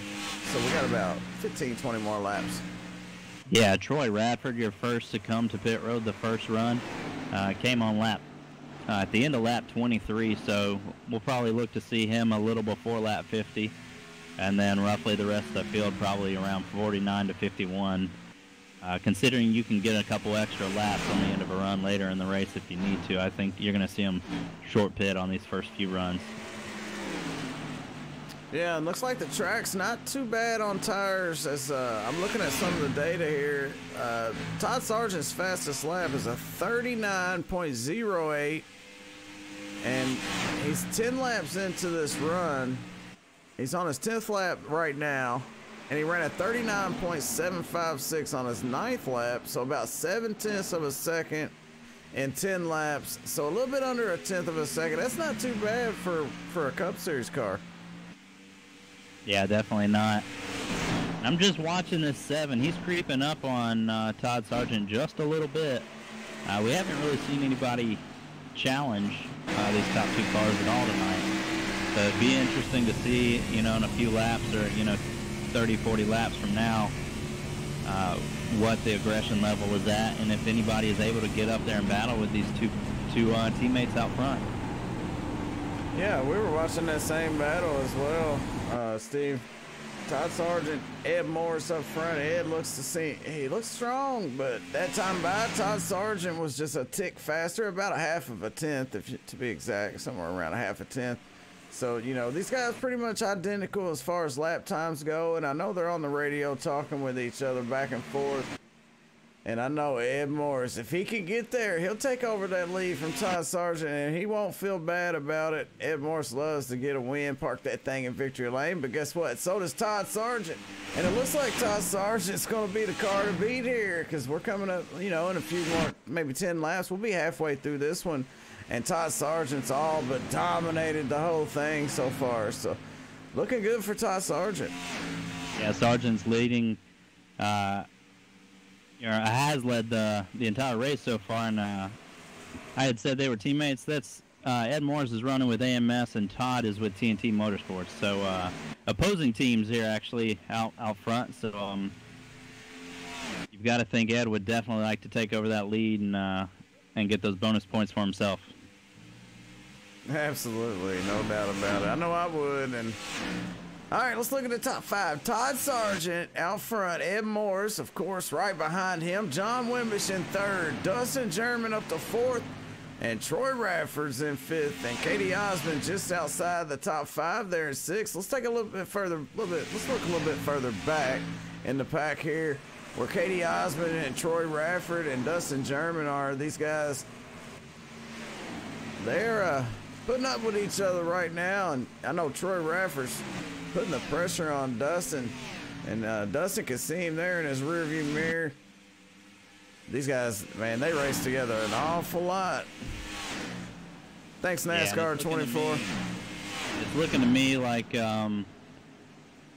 So we got about 15, 20 more laps. Yeah, Troy Radford, your first to come to pit road the first run, came on lap, at the end of lap 23, so we'll probably look to see him a little before lap 50. And then roughly the rest of the field probably around 49 to 51. Considering you can get a couple extra laps on the end of a run later in the race if you need to, I think you're going to see them short pit on these first few runs. Yeah, it looks like the track's not too bad on tires. As I'm looking at some of the data here, Todd Sargent's fastest lap is a 39.08, and he's 10 laps into this run. He's on his 10th lap right now, and he ran a 39.756 on his 9th lap, so about 7/10 of a second in 10 laps. So a little bit under a 1/10 of a second. That's not too bad for a Cup Series car. Yeah, definitely not. I'm just watching this 7. He's creeping up on Todd Sargent just a little bit. We haven't really seen anybody challenge these top two cars at all tonight. So it'd be interesting to see, you know, in a few laps or, you know, 30, 40 laps from now, what the aggression level is at, and if anybody is able to get up there and battle with these two teammates out front. Yeah, we were watching that same battle as well, Steve. Todd Sargent, Ed Morris up front. Ed looks he looks strong, but that time by, Todd Sargent was just a tick faster, about a 1/2 of a 1/10, to be exact, somewhere around a 1/2 a 1/10. So, you know, these guys pretty much identical as far as lap times go, and I know they're on the radio talking with each other back and forth. And I know Ed Morris, if he can get there, he'll take over that lead from Todd Sargent, and he won't feel bad about it. Ed Morris loves to get a win, park that thing in victory lane, but guess what? So does Todd Sargent. And it looks like Todd Sargent's going to be the car to beat here, because we're coming up, you know, in a few more, maybe 10 laps. We'll be halfway through this one. And Todd Sargent's all but dominated the whole thing so far. So, looking good for Todd Sargent. Yeah, Sargent's leading, has led the entire race so far. And I had said they were teammates. That's Ed Morris is running with AMS, and Todd is with TNT Motorsports. So, opposing teams here actually out front. So, you've got to think Ed would definitely like to take over that lead and get those bonus points for himself. Absolutely, no doubt about it. I know I would. And all right, let's look at the top 5. Todd Sargent out front. Ed Morris, of course, right behind him. John Wimbish in 3rd. Dustin German up to 4th. And Troy Radford's in 5th. And Katie Osmond just outside the top 5 there in 6th. Let's take a little bit further. Let's look a little bit further back in the pack here, where Katie Osmond and Troy Radford and Dustin German are. These guys, they're putting up with each other right now. And I know Troy Rafferty's putting the pressure on Dustin. And Dustin can see him there in his rearview mirror. These guys, man, they race together an awful lot. Thanks, NASCAR 24. It's looking to me like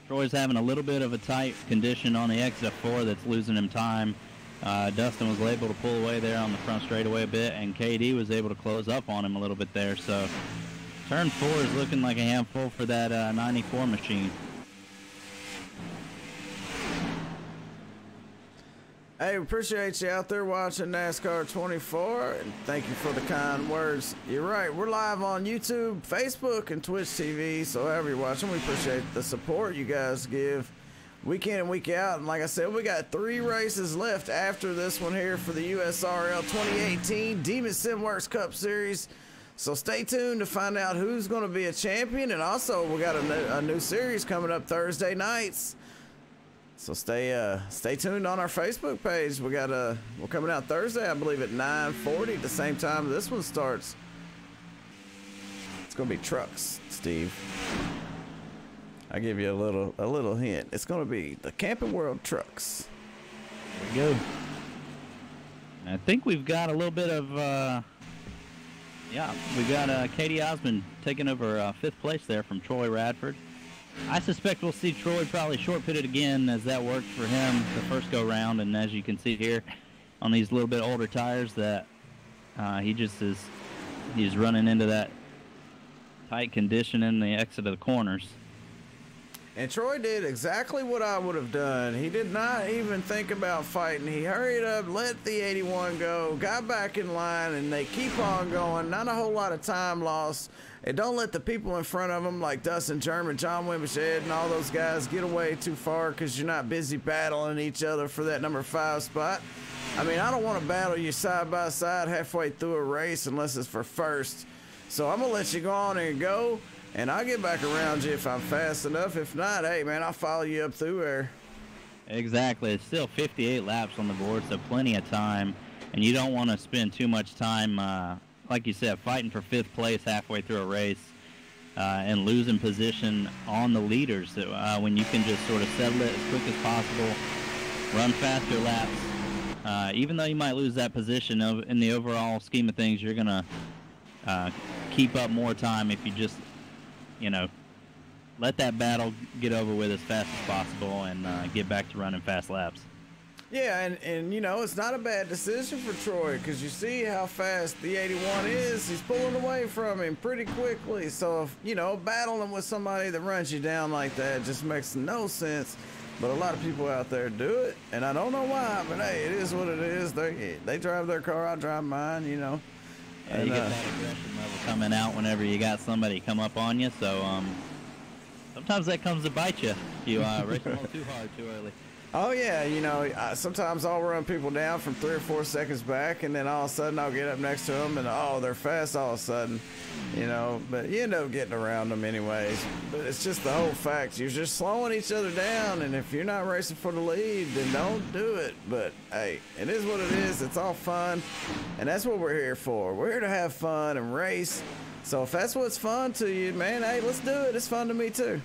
Troy's having a little bit of a tight condition on the exit 4 that's losing him time. Dustin was able to pull away there on the front straightaway a bit, and KD was able to close up on him a little bit there. So turn 4 is looking like a handful for that 94 machine. Hey, we appreciate you out there watching NASCAR 24, and thank you for the kind words. You're right, we're live on YouTube, Facebook, and Twitch TV, so however you're watching, we appreciate the support you guys give week in and week out. And like I said, we got 3 races left after this one here for the USRL 2018 Demon SimWorks Cup Series. So stay tuned to find out who's going to be a champion, and also we got a new series coming up Thursday nights. So stay tuned on our Facebook page. We're coming out Thursday, I believe, at 9:40, the same time this one starts. It's gonna be trucks, Steve. I give you a little hint. It's gonna be the Camping World trucks. There we go. I think we've got a little bit of we got Katie Osmond taking over 5th place there from Troy Radford. I suspect we'll see Troy probably short pitted again, as that worked for him the first go round, and as you can see here on these little bit older tires that he's running into that tight condition in the exit of the corners. And Troy did exactly what I would have done. He did not even think about fighting. He hurried up, let the 81 go, got back in line, and they keep on going. Not a whole lot of time lost. And don't let the people in front of them, like Dustin German, John Wimbish, Ed, and all those guys, get away too far, because you're not busy battling each other for that number 5 spot. I mean, I don't want to battle you side by side halfway through a race unless it's for first. So I'm going to let you go on and go, and I'll get back around you if I'm fast enough. If not, hey, man, I'll follow you up through there. Exactly. It's still 58 laps on the board, so plenty of time. And you don't want to spend too much time, like you said, fighting for 5th place halfway through a race and losing position on the leaders when you can just sort of settle it as quick as possible, run faster laps. Even though you might lose that position, in the overall scheme of things, you're going to keep up more time if you just, let that battle get over with as fast as possible and get back to running fast laps. Yeah, and it's not a bad decision for Troy, because you see how fast the 81 is. He's pulling away from him pretty quickly. So, if, battling with somebody that runs you down like that just makes no sense. But a lot of people out there do it, and I don't know why, but hey, it is what it is. They drive their car, I drive mine, Yeah, you get that aggression level coming out whenever you got somebody come up on you. So sometimes that comes to bite you if you race them too hard too early. Oh yeah, sometimes I'll run people down from 3 or 4 seconds back, and then all of a sudden I'll get up next to them, and they're fast all of a sudden, but you end up getting around them anyways. But it's just the whole fact, you're just slowing each other down, and if you're not racing for the lead, then don't do it. But hey, it is what it is. It's all fun, and that's what we're here for. We're here to have fun and race. So if that's what's fun to you, man, hey, let's do it. It's fun to me too.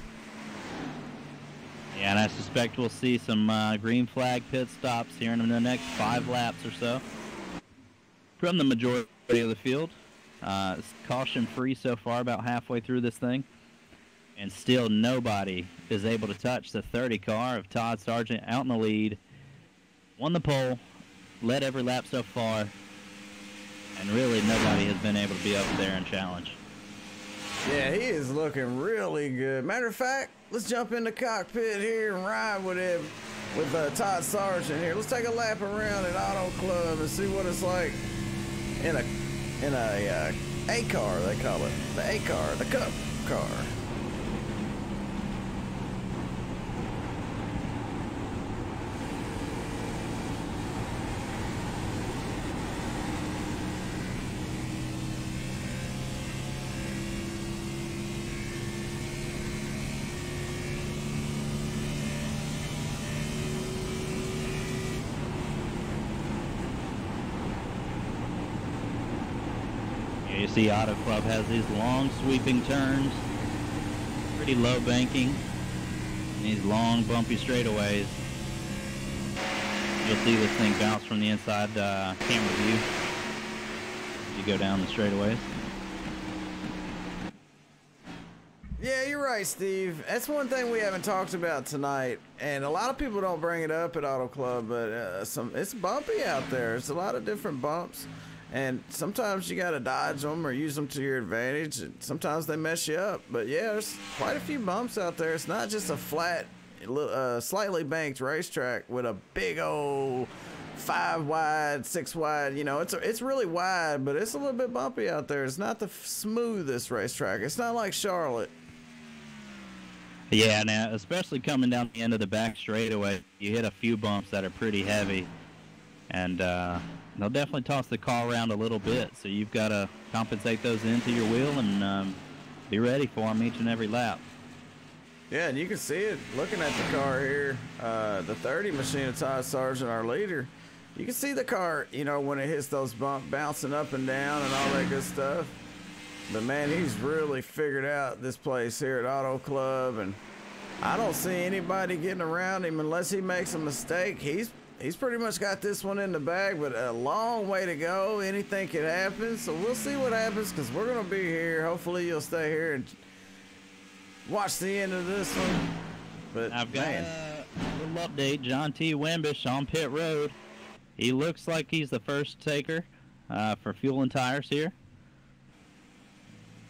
Yeah, and I suspect we'll see some green flag pit stops here in the next 5 laps or so from the majority of the field. It's caution-free so far, about halfway through this thing. And still nobody is able to touch the 30 car of Todd Sargent out in the lead. Won the pole, led every lap so far, and really nobody has been able to be up there and challenge. Yeah, he is looking really good. Matter of fact, let's jump in the cockpit here and ride with him, with Todd Sargent here. Let's take a lap around at Auto Club and see what it's like in a A car, they call it. The A car, the Cup car. You see Auto Club has these long sweeping turns, pretty low banking, and these long bumpy straightaways. You'll see this thing bounce from the inside camera view as you go down the straightaways. Yeah, you're right, Steve. That's one thing we haven't talked about tonight, and a lot of people don't bring it up at Auto Club, but it's bumpy out there. It's a lot of different bumps, and sometimes you got to dodge them or use them to your advantage, and sometimes they mess you up. But yeah, there's quite a few bumps out there. It's not just a flat, slightly banked racetrack with a big old 5 wide, 6 wide. You know, it's really wide, but it's a little bit bumpy out there. It's not the smoothest racetrack. It's not like Charlotte. Yeah, now, especially coming down the end of the back straightaway, you hit a few bumps that are pretty heavy, and they'll definitely toss the car around a little bit, so you've got to compensate those into your wheel and be ready for them each and every lap. Yeah, and you can see it looking at the car here, the 30 machine of Todd Sargent, our leader. You can see the car, you know, when it hits those bumps, bouncing up and down and all that good stuff. But man, he's really figured out this place here at Auto Club, and I don't see anybody getting around him unless he makes a mistake. He's pretty much got this one in the bag, but a long way to go. Anything could happen, so we'll see what happens, because we're gonna be here. Hopefully you'll stay here and watch the end of this one. But I've got a little update. John T. Wimbish on pit road. He looks like he's the first taker for fuel and tires here.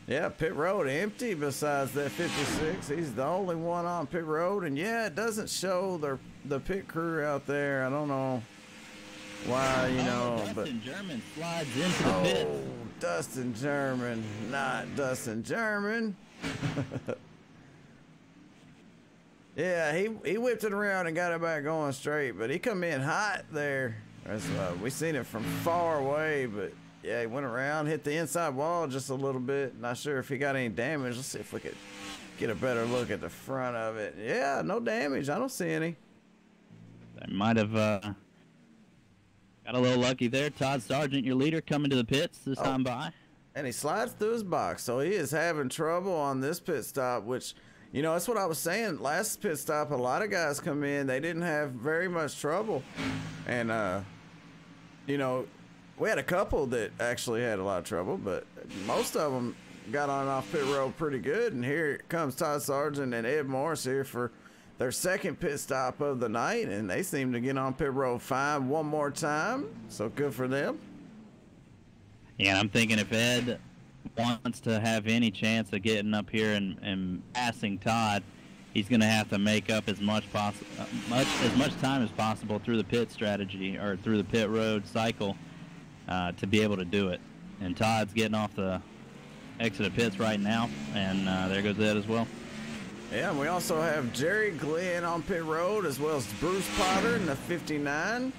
Yeah, pit road empty besides that 56. He's the only one on pit road. And yeah, it doesn't show the pit crew out there. I don't know why, you know. Dustin German slides into the pit. Oh, Dustin German, not Dustin German. Yeah, he whipped it around and got it back going straight, but he come in hot there. We seen it from far away, but yeah, he went around, hit the inside wall just a little bit. Not sure if he got any damage. Let's see if we could get a better look at the front of it. Yeah, no damage. I don't see any. They might have got a little lucky there. Todd Sargent, your leader, coming to the pits this time by. And he slides through his box, so he is having trouble on this pit stop, which, you know, that's what I was saying. Last pit stop, a lot of guys come in. They didn't have very much trouble. And, you know, we had a couple that actually had a lot of trouble, but most of them got on and off pit road pretty good. And here comes Todd Sargent and Ed Morris here for their second pit stop of the night, and they seem to get on pit road fine one more time. So good for them. Yeah, I'm thinking if Ed wants to have any chance of getting up here and passing Todd, he's going to have to make up as much time as possible through the pit strategy or through the pit road cycle to be able to do it. And Todd's getting off the exit of pits right now, and there goes Ed as well. Yeah, and we also have Jerry Glenn on pit road, as well as Bruce Potter in the 59.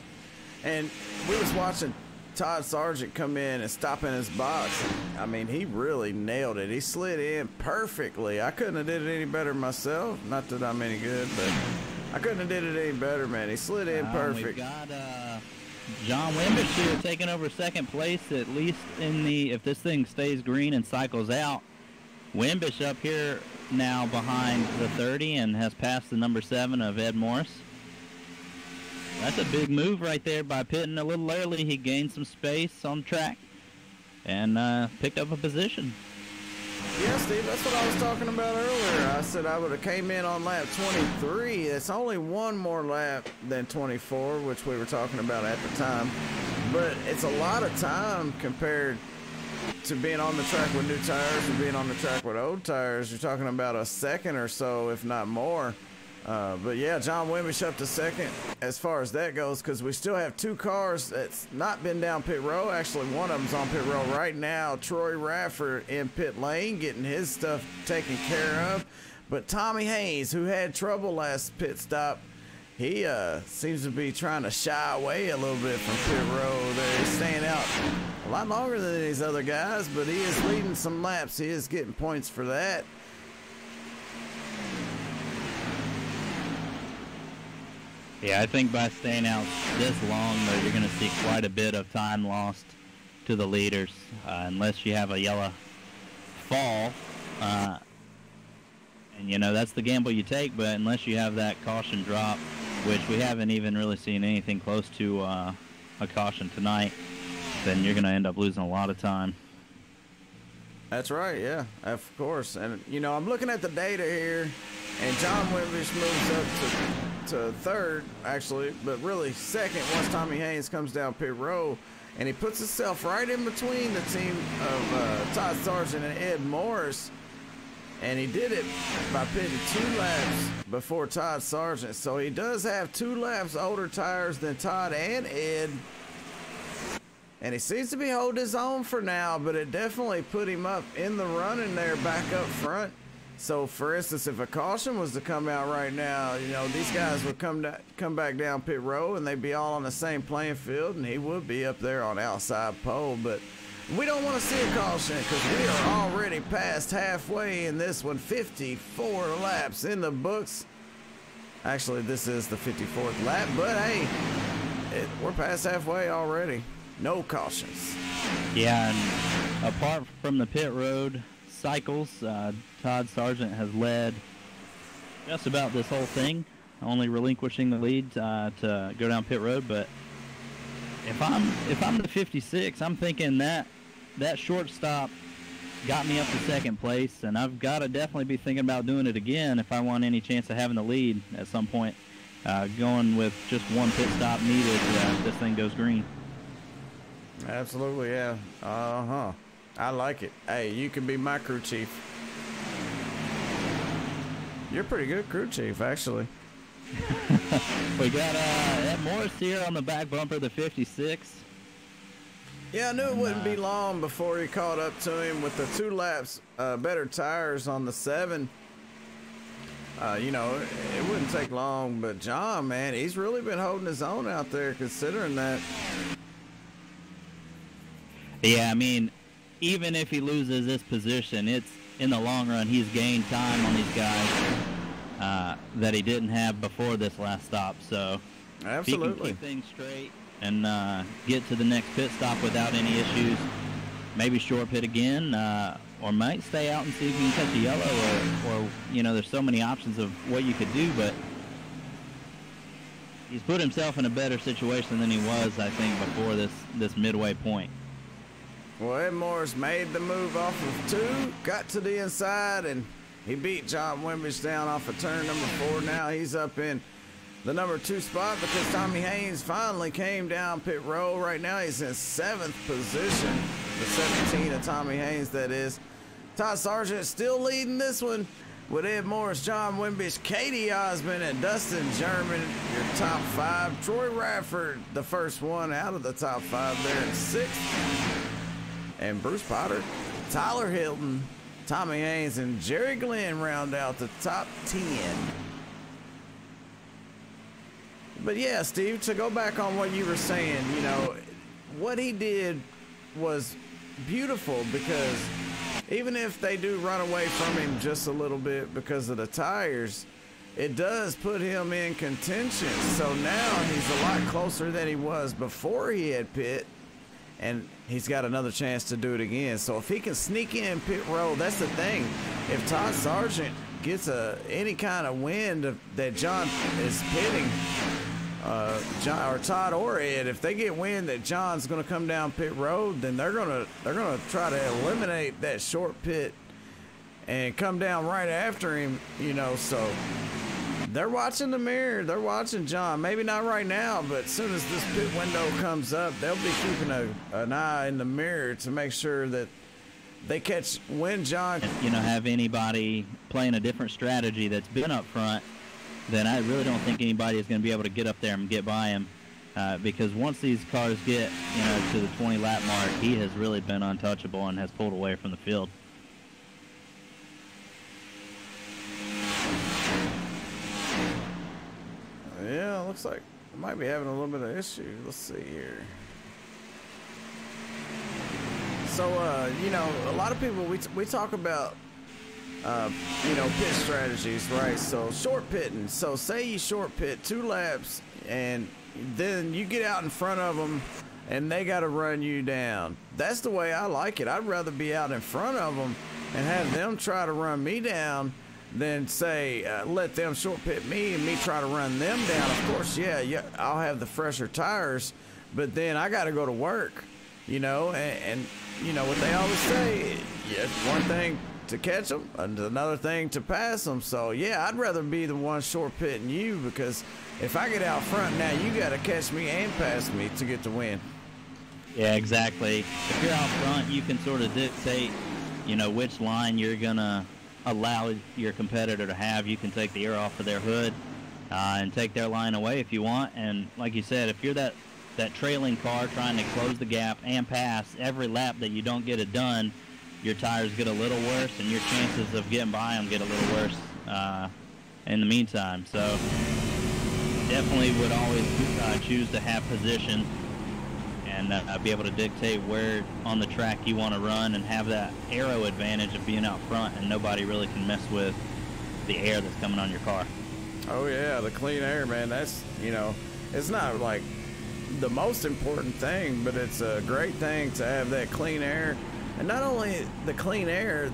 And we was watching Todd Sargent come in and stop in his box. I mean, he really nailed it. He slid in perfectly. I couldn't have did it any better myself. Not that I'm any good, but I couldn't have did it any better, man. He slid in perfect. We've got John Wimbish here taking over second place, at least in the, if this thing stays green and cycles out. Wimbish up here now behind the 30 and has passed the number 7 of Ed Morris. That's a big move right there by pitting a little early. He gained some space on the track and picked up a position. Yeah, Steve, that's what I was talking about earlier. I said I would have came in on lap 23. It's only one more lap than 24, which we were talking about at the time. But it's a lot of time compared to being on the track with new tires and being on the track with old tires. You're talking about a second or so, if not more. But yeah, John Wimbish up to second as far as that goes, because we still have 2 cars that's not been down pit road. Actually, one of them's on pit road right now. Troy Rafford in pit lane getting his stuff taken care of. But Tommy Haynes, who had trouble last pit stop, he seems to be trying to shy away a little bit from pit road. He's staying out a lot longer than these other guys, but he is leading some laps. He is getting points for that. Yeah, I think by staying out this long, though, you're going to see quite a bit of time lost to the leaders unless you have a yellow fall. And, you know, that's the gamble you take, but unless you have that caution drop, which we haven't even really seen anything close to a caution tonight, then you're going to end up losing a lot of time. That's right, yeah, of course. And, you know, I'm looking at the data here, and John Wimbish moves up to third, actually, but really second once Tommy Haynes comes down pit road, and he puts himself right in between the team of Todd Sargent and Ed Morris, and he did it by pitting 2 laps before Todd Sargent. So he does have 2 laps older tires than Todd and Ed. And he seems to be holding his own for now, but it definitely put him up in the running there back up front. So, for instance, if a caution was to come out right now, you know, these guys would come back down pit road and they'd be all on the same playing field, and he would be up there on outside pole. But we don't want to see a caution because we are already past halfway in this one. 54 laps in the books. Actually, this is the 54th lap, but hey, we're past halfway already. No cautions. Yeah, and apart from the pit road cycles, Todd Sargent has led just about this whole thing, only relinquishing the lead to go down pit road. But if I'm the 56, I'm thinking that short stop got me up to second place, and I've got to definitely be thinking about doing it again if I want any chance of having the lead at some point. Going with just one pit stop needed if this thing goes green. Absolutely, yeah. I like it. Hey, you can be my crew chief. You're a pretty good crew chief, actually. We got Ed Morris here on the back bumper, the 56. Yeah, I knew it wouldn't be long before he caught up to him with the 2 laps better tires on the 7. You know, it wouldn't take long, but John, man, he's really been holding his own out there considering that. Yeah, I mean, even if he loses this position, it's in the long run, he's gained time on these guys that he didn't have before this last stop. So absolutely, if he can keep things straight and get to the next pit stop without any issues, maybe short pit again, or might stay out and see if he can catch a yellow, or you know, there's so many options of what you could do, but he's put himself in a better situation than he was, I think, before this midway point. Well, Ed Morris made the move off of 2, got to the inside, and he beat John Wimbish down off of turn number 4. Now he's up in the number 2 spot because Tommy Haynes finally came down pit road. Right now he's in 7th position, the 17 of Tommy Haynes, that is. Todd Sargent still leading this one with Ed Morris, John Wimbish, Katie Osmond, and Dustin German, your top 5. Troy Radford, the first one out of the top 5 there in 6th. And Bruce Potter, Tyler Hilton, Tommy Haynes, and Jerry Glenn round out the top 10. But yeah, Steve, to go back on what you were saying, you know, what he did was beautiful because even if they do run away from him just a little bit because of the tires, it does put him in contention. So now he's a lot closer than he was before he had pit. And he's got another chance to do it again. So if he can sneak in pit road, that's the thing. If Todd Sargent gets any kind of wind that John is pitting, John or Todd or Ed, if they get wind that John's going to come down pit road, then they're gonna try to eliminate that short pit and come down right after him. You know, so they're watching the mirror. They're watching John. Maybe not right now, but as soon as this pit window comes up, they'll be keeping an eye in the mirror to make sure that they catch when John. You know, have anybody playing a different strategy that's been up front, then I really don't think anybody is going to be able to get up there and get by him. Because once these cars get, you know, to the 20 lap mark, he has really been untouchable and has pulled away from the field. Yeah, looks like it might be having a little bit of issue. Let's see here. So, you know, a lot of people, we talk about, you know, pit strategies, right? So short pitting. So say you short pit 2 laps and then you get out in front of them and they got to run you down. That's the way I like it. I'd rather be out in front of them and have them try to run me down than say let them short pit me and me try to run them down. Of course, yeah, I'll have the fresher tires, but then I got to go to work, you know, and you know what they always say, it's one thing to catch them and another thing to pass them. So yeah, I'd rather be the one short pitting you, because if I get out front now, you got to catch me and pass me to get the win. Yeah, exactly. If you're out front, you can sort of dictate, you know, which line you're gonna allow your competitor to have. You can take the air off of their hood and take their line away if you want. And like you said, if you're that trailing car trying to close the gap and pass, every lap that you don't get it done, your tires get a little worse and your chances of getting by them get a little worse in the meantime. So definitely would always choose to have position and be able to dictate where on the track you want to run and have that aero advantage of being out front, and nobody really can mess with the air that's coming on your car. Oh yeah, the clean air, man. That's, you know, it's not like the most important thing, but it's a great thing to have that clean air. And not only the clean air,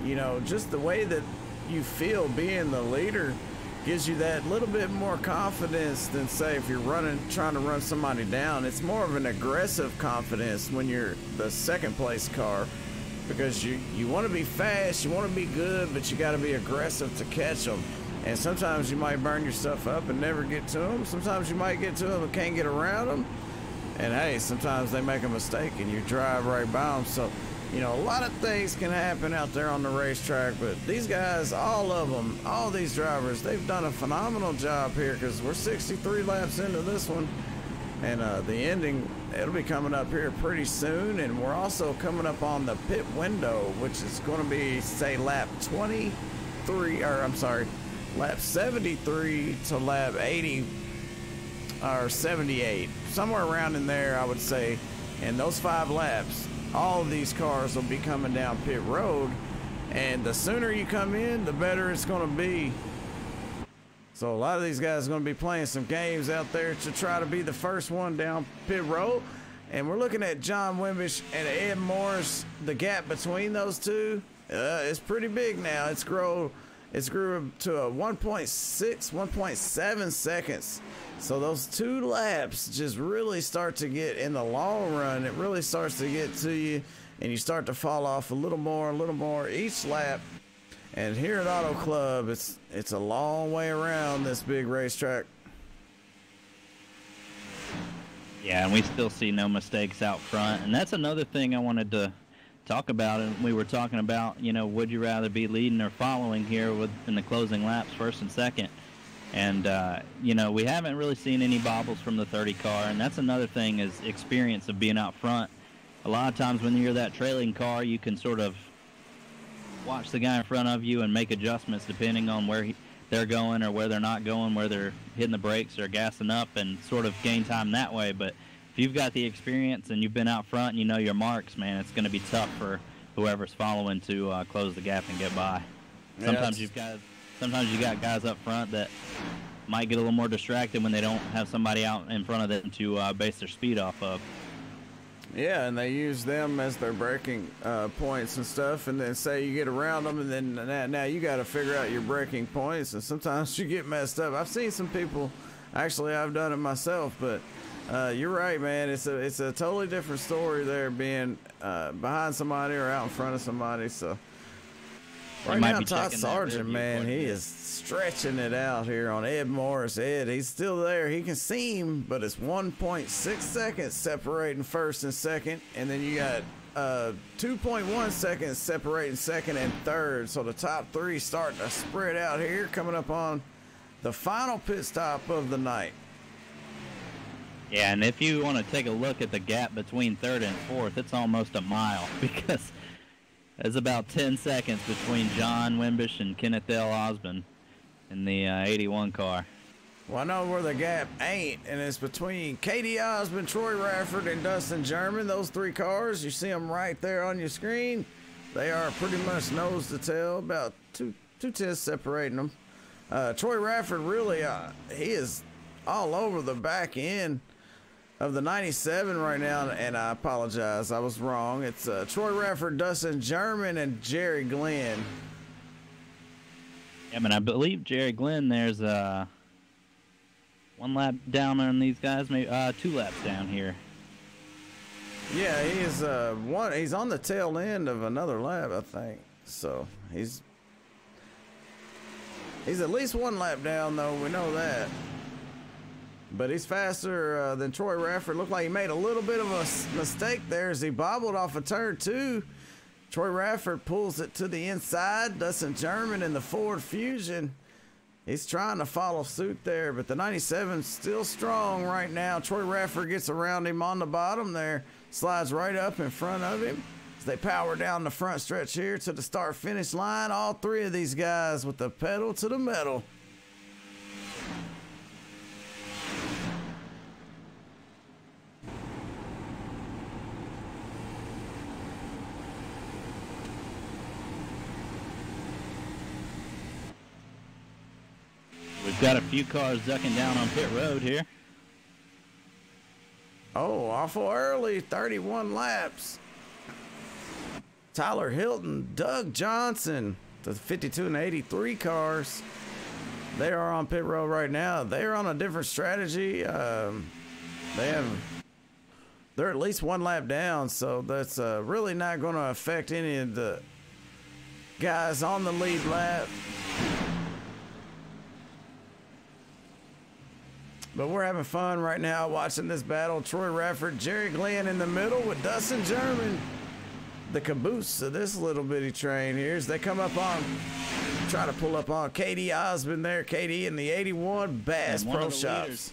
you know, just the way that you feel being the leader gives you that little bit more confidence than, say, if you're trying to run somebody down. It's more of an aggressive confidence when you're the second place car, because you want to be fast, you want to be good, but you got to be aggressive to catch them. And sometimes you might burn yourself up and never get to them. Sometimes you might get to them and can't get around them. And hey, sometimes they make a mistake and you drive right by them. So, you know, a lot of things can happen out there on the racetrack, but these guys, all of them, all these drivers, they've done a phenomenal job here, because we're 63 laps into this one, and the ending, it'll be coming up here pretty soon. And we're also coming up on the pit window, which is going to be, say, lap 23, or I'm sorry, lap 73 to lap 80 or 78, somewhere around in there, I would say. And those 5 laps, all of these cars will be coming down pit road, and the sooner you come in, the better it's going to be. So a lot of these guys are going to be playing some games out there to try to be the first one down pit road. And we're looking at John Wimbish and Ed Morris. The gap between those two is pretty big now. It's grew to a 1.6, 1.7 seconds. So those 2 laps just really start to get, in the long run, it really starts to get to you, and you start to fall off a little more each lap. And here at Auto Club, it's a long way around this big racetrack. Yeah, and we still see no mistakes out front. And that's another thing I wanted to talk about. And we were talking about, you know, would you rather be leading or following here in the closing laps, first and second? And, you know, we haven't really seen any bobbles from the 30 car. And that's another thing, is experience of being out front. A lot of times when you're that trailing car, you can sort of watch the guy in front of you and make adjustments depending on where they're going or where they're not going, where they're hitting the brakes or gassing up, and sort of gain time that way. But if you've got the experience and you've been out front and you know your marks, man, it's going to be tough for whoever's following to close the gap and get by. Sometimes you got guys up front that might get a little more distracted when they don't have somebody out in front of them to base their speed off of. Yeah, and they use them as their braking points and stuff, and then say you get around them, and then now you got to figure out your braking points, and sometimes you get messed up. I've seen some people, actually I've done it myself, but you're right, man. It's a totally different story there, being behind somebody or out in front of somebody. So right now, Todd Sargent, man, he is stretching it out here on Ed Morris. Ed, he's still there. He can see him, but it's 1.6 seconds separating first and second. And then you got 2.1 seconds separating second and third. So the top 3 starting to spread out here, coming up on the final pit stop of the night. Yeah, and if you want to take a look at the gap between third and fourth, it's almost a mile, because there's about 10 seconds between John Wimbish and Kenneth L. Osmond in the 81 car. Well, I know where the gap ain't, and it's between Katie Osmond, Troy Rafford, and Dustin German. Those 3 cars, you see them right there on your screen. They are pretty much nose to tail, about 2/10 separating them. Troy Rafford, really, he is all over the back end of the 97 right now, and I apologize, I was wrong. It's Troy Radford, Dustin German, and Jerry Glenn. Yeah, but I believe Jerry Glenn, there's one lap down on these guys, maybe 2 laps down here. Yeah, he is he's on the tail end of another lap, I think. So he's at least 1 lap down, though. We know that. But he's faster than Troy Radford. Looked like he made a little bit of a mistake there as he bobbled off of turn 2. Troy Radford pulls it to the inside. Dustin German in the Ford Fusion. He's trying to follow suit there, but the 97's still strong right now. Troy Radford gets around him on the bottom there, slides right up in front of him as they power down the front stretch here to the start-finish line. All 3 of these guys with the pedal to the metal. We've got a few cars ducking down on pit road here. Oh, awful early, 31 laps. Tyler Hilton, Doug Johnson, the 52 and 83 cars. They are on pit road right now. They're on a different strategy. They're at least 1 lap down, so that's really not going to affect any of the guys on the lead lap. But we're having fun right now watching this battle. Troy Radford, Jerry Glenn in the middle with Dustin German, the caboose of this little bitty train here as they come up on, try to pull up on KD Osmond there. KD in the 81 Bass Pro Shops.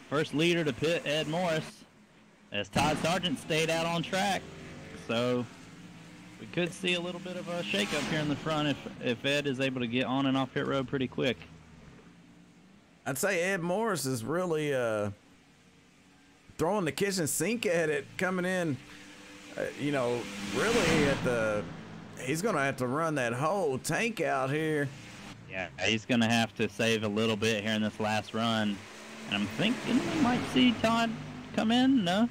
First leader to pit, Ed Morris, as Todd Sargent stayed out on track. So we could see a little bit of a shakeup here in the front if Ed is able to get on and off pit road pretty quick. I'd say Ed Morris is really throwing the kitchen sink at it, coming in, really he's going to have to run that whole tank out here. Yeah, he's going to have to save a little bit here in this last run. And I'm thinking we might see Todd come in. No,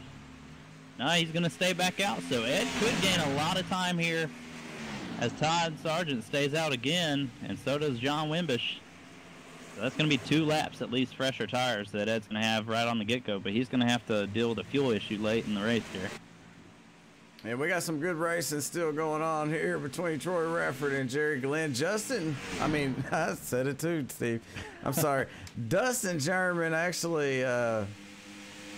he's going to stay back out. So Ed could gain a lot of time here as Todd Sargent stays out again, and so does John Wimbish. So that's going to be 2 laps, at least fresher tires that Ed's going to have right on the get-go, but he's going to have to deal with a fuel issue late in the race here. And we got some good racing still going on here between Troy Radford and Jerry Glenn. I said it too, Steve. I'm sorry. Dustin German actually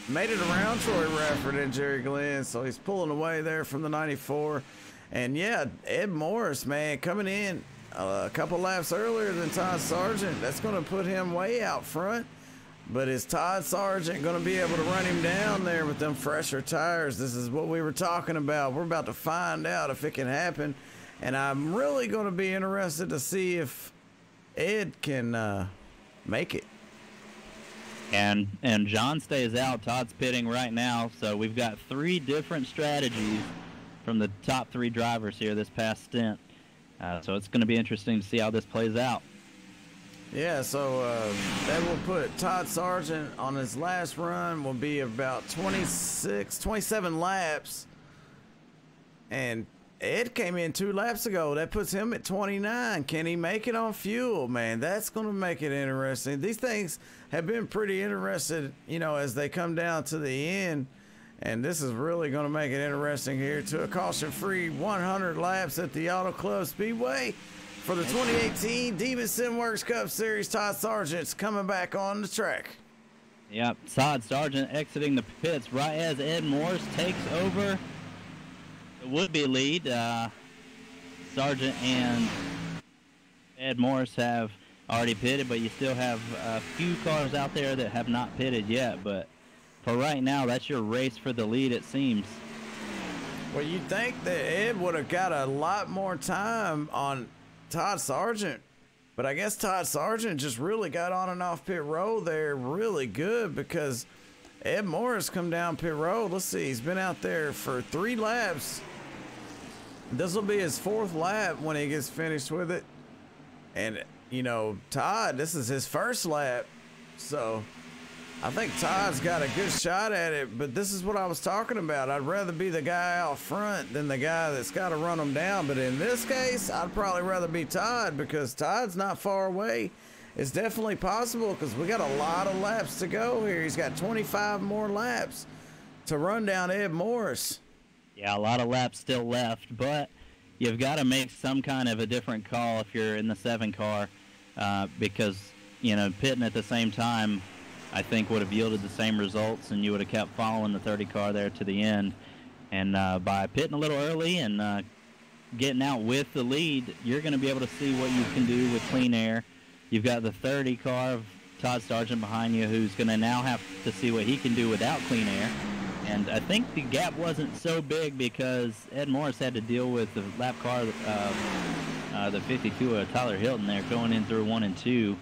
made it around Troy Radford and Jerry Glenn, so he's pulling away there from the 94. And yeah, Ed Morris, man, coming in a couple laps earlier than Todd Sargent. That's going to put him way out front. But is Todd Sargent going to be able to run him down there with them fresher tires? This is what we were talking about. We're about to find out if it can happen. And I'm really going to be interested to see if Ed can make it. And John stays out. Todd's pitting right now. So we've got 3 different strategies from the top 3 drivers here this past stint. So it's going to be interesting to see how this plays out. Yeah, so that will put Todd Sargent on his last run will be about 27 laps. And Ed came in 2 laps ago. That puts him at 29. Can he make it on fuel? Man, that's going to make it interesting. These things have been pretty interesting, as they come down to the end. And this is really going to make it interesting here to a caution-free 100 laps at the Auto Club Speedway for the 2018 Demon SimWorks Cup Series. Todd Sargent's coming back on the track. Yep, Todd Sargent exiting the pits right as Ed Morris takes over the would-be lead. Sargent and Ed Morris have already pitted, but you still have a few cars out there that have not pitted yet. But for right now, that's your race for the lead, it seems. Well, you'd think that Ed would have got a lot more time on Todd Sargent, but I guess Todd Sargent just really got on and off pit road there really good because Ed Morris come down pit road. Let's see, he's been out there for 3 laps. This will be his 4th lap when he gets finished with it. And, Todd, this is his 1st lap. So I think Todd's got a good shot at it, but this is what I was talking about. I'd rather be the guy out front than the guy that's got to run them down. But in this case, I'd probably rather be Todd because Todd's not far away. It's definitely possible because we got a lot of laps to go here. He's got 25 more laps to run down Ed Morris. Yeah, a lot of laps still left, but you've got to make some kind of a different call if you're in the 7 car because, you know, pitting at the same time I think would have yielded the same results, and you would have kept following the 30 car there to the end. And by pitting a little early and getting out with the lead, you're going to be able to see what you can do with clean air. You've got the 30 car of Todd Sargent behind you, who's going to now have to see what he can do without clean air. And I think the gap wasn't so big because Ed Morris had to deal with the lap car, the 52 of Tyler Hilton there, going in through 1 and 2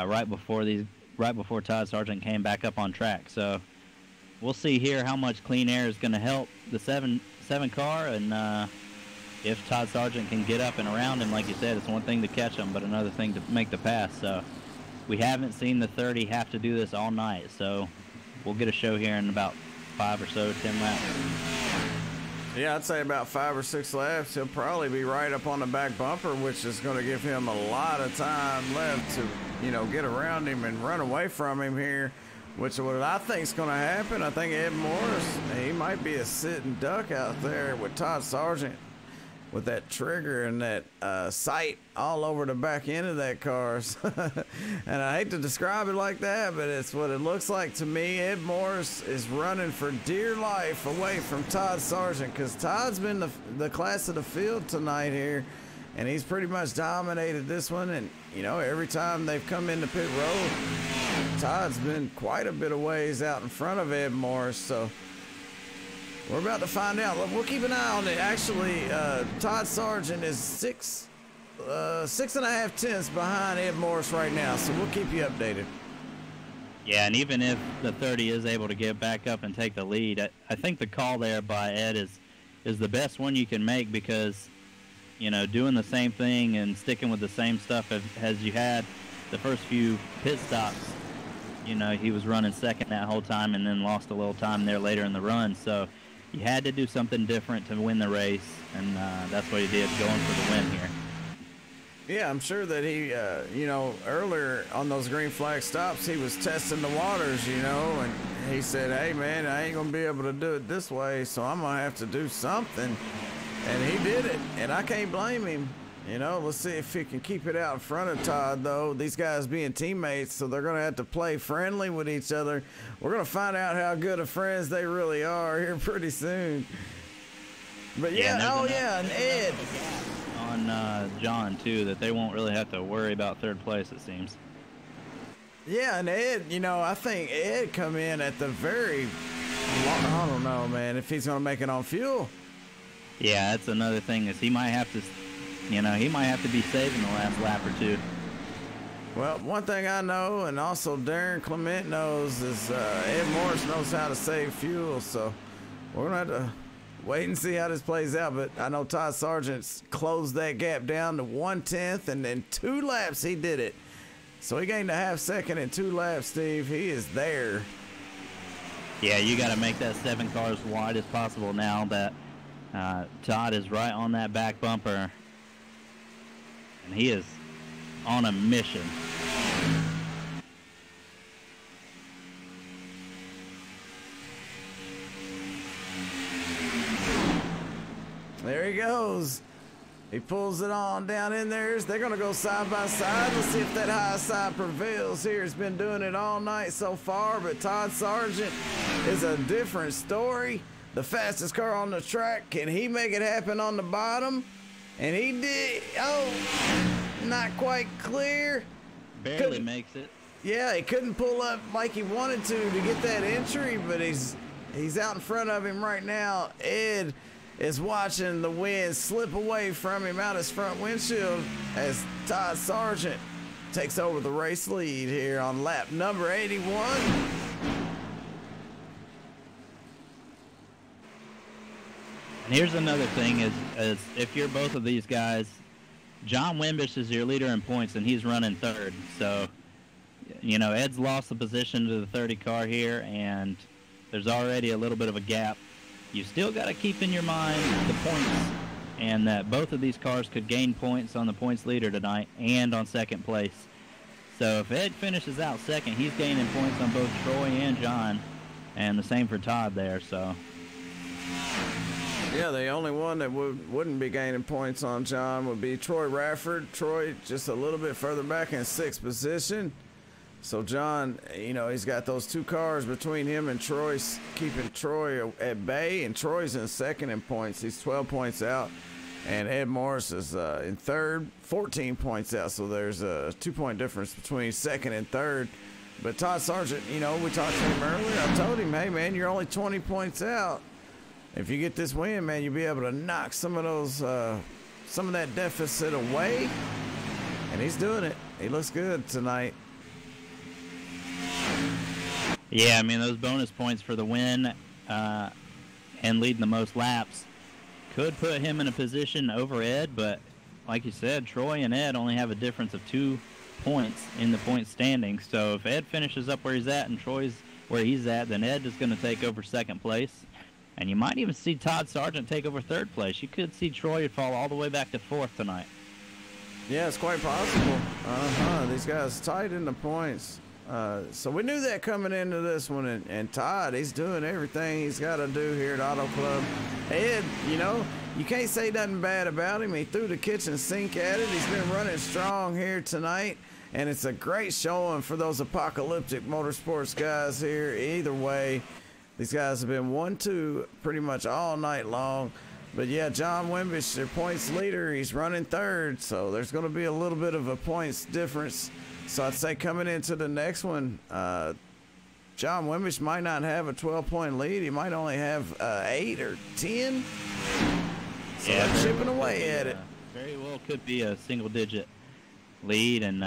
right before Todd Sargent came back up on track. So we'll see here how much clean air is going to help the 7 car, and if Todd Sargent can get up and around him, like you said, it's one thing to catch him, but another thing to make the pass. So we haven't seen the 30 have to do this all night, so we'll get a show here in about 5 or so, 10 laps. Yeah, I'd say about 5 or 6 laps. He'll probably be right up on the back bumper, which is going to give him a lot of time left to, you know, get around him and run away from him here, which is what I think is going to happen. I think Ed Morris, he might be a sitting duck out there with Todd Sargent with that trigger and that sight all over the back end of that car. And I hate to describe it like that, but it's what it looks like to me. Ed Morris is running for dear life away from Todd Sargent because Todd's been the class of the field tonight here, and he's pretty much dominated this one. And, you know, every time they've come into pit road, Todd's been quite a bit of ways out in front of Ed Morris. So we're about to find out. We'll keep an eye on it. Actually, Todd Sargent is 6.5 tenths behind Ed Morris right now, so we'll keep you updated. Yeah, and even if the 30 is able to get back up and take the lead, I think the call there by Ed is the best one you can make because, you know, doing the same thing and sticking with the same stuff as you had the first few pit stops. You know, he was running second that whole time and then lost a little time there later in the run. So you had to do something different to win the race, and that's what he did, going for the win here. Yeah, I'm sure that he, you know, earlier on those green flag stops, he was testing the waters, you know, and he said, hey, man, I ain't going to be able to do it this way, so I'm going to have to do something. And he did it, and I can't blame him. You know, let's see if he can keep it out in front of Todd, though. These guys being teammates, so they're going to have to play friendly with each other. We're going to find out how good of friends they really are here pretty soon. But yeah, and Ed. On John, too, that they won't really have to worry about third place, it seems. Yeah, and Ed, you know, I think Ed come in at the very, I don't know, man, if he's going to make it on fuel. Yeah, that's another thing is he might have to, you know, he might have to be saving the last lap or two. Well, one thing I know, and also Darren Clement knows, is Ed Morris knows how to save fuel, so we're going to have to wait and see how this plays out. But I know Todd Sargent's closed that gap down to 1/10, and in 2 laps he did it. So he gained a half second in 2 laps, Steve. He is there. Yeah, you got to make that 7 car as wide as possible now that Todd is right on that back bumper. And he is on a mission. There he goes. He pulls it on down in there. They're going to go side by side. Let's see if that high side prevails here. He's been doing it all night so far, but Todd Sargent is a different story. The fastest car on the track. Can he make it happen on the bottom? And he did. Oh, not quite clear. Barely makes it. Yeah, he couldn't pull up like he wanted to get that entry, but he's out in front of him right now. Ed is watching the wind slip away from him out his front windshield as Todd Sargent takes over the race lead here on lap number 81. And here's another thing is if you're both of these guys, John Wimbish is your leader in points and he's running third. So you know, Ed's lost the position to the 30 car here, and there's already a little bit of a gap. You still got to keep in your mind the points, and that both of these cars could gain points on the points leader tonight and on second place. So if Ed finishes out second, he's gaining points on both Troy and John, and the same for Todd there. So yeah, the only one that wouldn't be gaining points on John would be Troy Rafford. Troy just a little bit further back in 6th position. So John, you know, he's got those 2 cars between him and Troy's keeping Troy at bay, and Troy's in 2nd in points. He's 12 points out, and Ed Morris is in 3rd, 14 points out. So there's a 2-point difference between 2nd and 3rd. But Todd Sargent, you know, we talked to him earlier. I told him, hey man, you're only 20 points out. If you get this win, man, you'll be able to knock some of those, some of that deficit away. And he's doing it. He looks good tonight. yeah, I mean, those bonus points for the win and leading the most laps could put him in a position over Ed, but like you said, Troy and Ed only have a difference of 2 points in the point standings. So if Ed finishes up where he's at and Troy's where he's at, then Ed is going to take over 2nd place. And you might even see Todd Sargent take over 3rd place. You could see Troy fall all the way back to 4th tonight. Yeah, it's quite possible. These guys tight in the points. So we knew that coming into this one, and Todd, he's doing everything he's got to do here at Auto Club. Ed, you know, you can't say nothing bad about him. He threw the kitchen sink at it. He's been running strong here tonight, and it's a great showing for those Apocalyptic Motorsports guys here. Either way, these guys have been 1-2 pretty much all night long. But yeah, John Wimbish, their points leader, he's running 3rd, so there's going to be a little bit of a points difference. So I'd say coming into the next one, John Wimbish might not have a 12-point lead. He might only have 8 or 10. So yeah, they're chipping away at it. Very well could be a single-digit lead. And,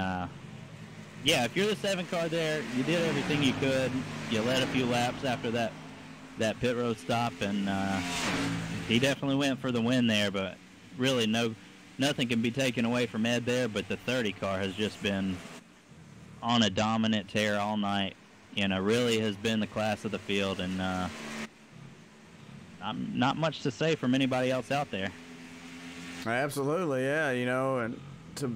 yeah, if you're the 7 car there, you did everything you could. You led a few laps after that pit road stop, and he definitely went for the win there. But really nothing can be taken away from Ed there, but the 30 car has just been on a dominant tear all night. You know, really has been the class of the field, and not much to say from anybody else out there. Absolutely, yeah, you know, and to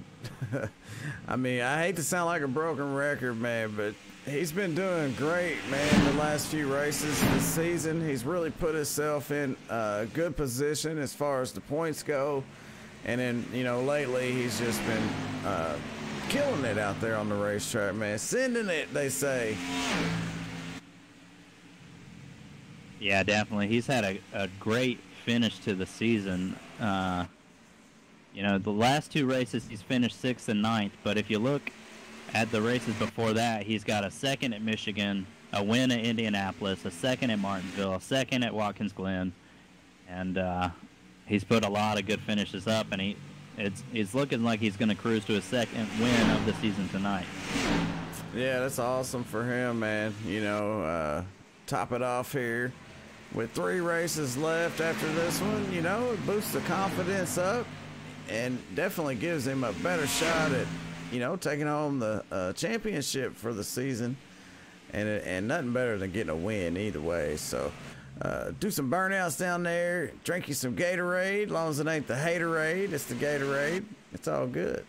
I mean, I hate to sound like a broken record, man, but he's been doing great, man, the last few races this season. He's really put himself in a good position as far as the points go. And then, you know, lately he's just been killing it out there on the racetrack, man. Sending it, they say. Yeah, definitely. He's had a great finish to the season. You know, the last 2 races he's finished 6th and 9th, but if you look at the races before that, he's got a 2nd at Michigan, a win at Indianapolis, a 2nd at Martinsville, a 2nd at Watkins Glen, and he's put a lot of good finishes up, and he's looking like he's going to cruise to a 2nd win of the season tonight. Yeah, that's awesome for him, man. You know, top it off here with 3 races left after this one. You know, it boosts the confidence up and definitely gives him a better shot at, you know, taking home the championship for the season. And nothing better than getting a win either way. So do some burnouts down there, drink you some Gatorade. As long as it ain't the Haterade, it's the Gatorade. It's all good.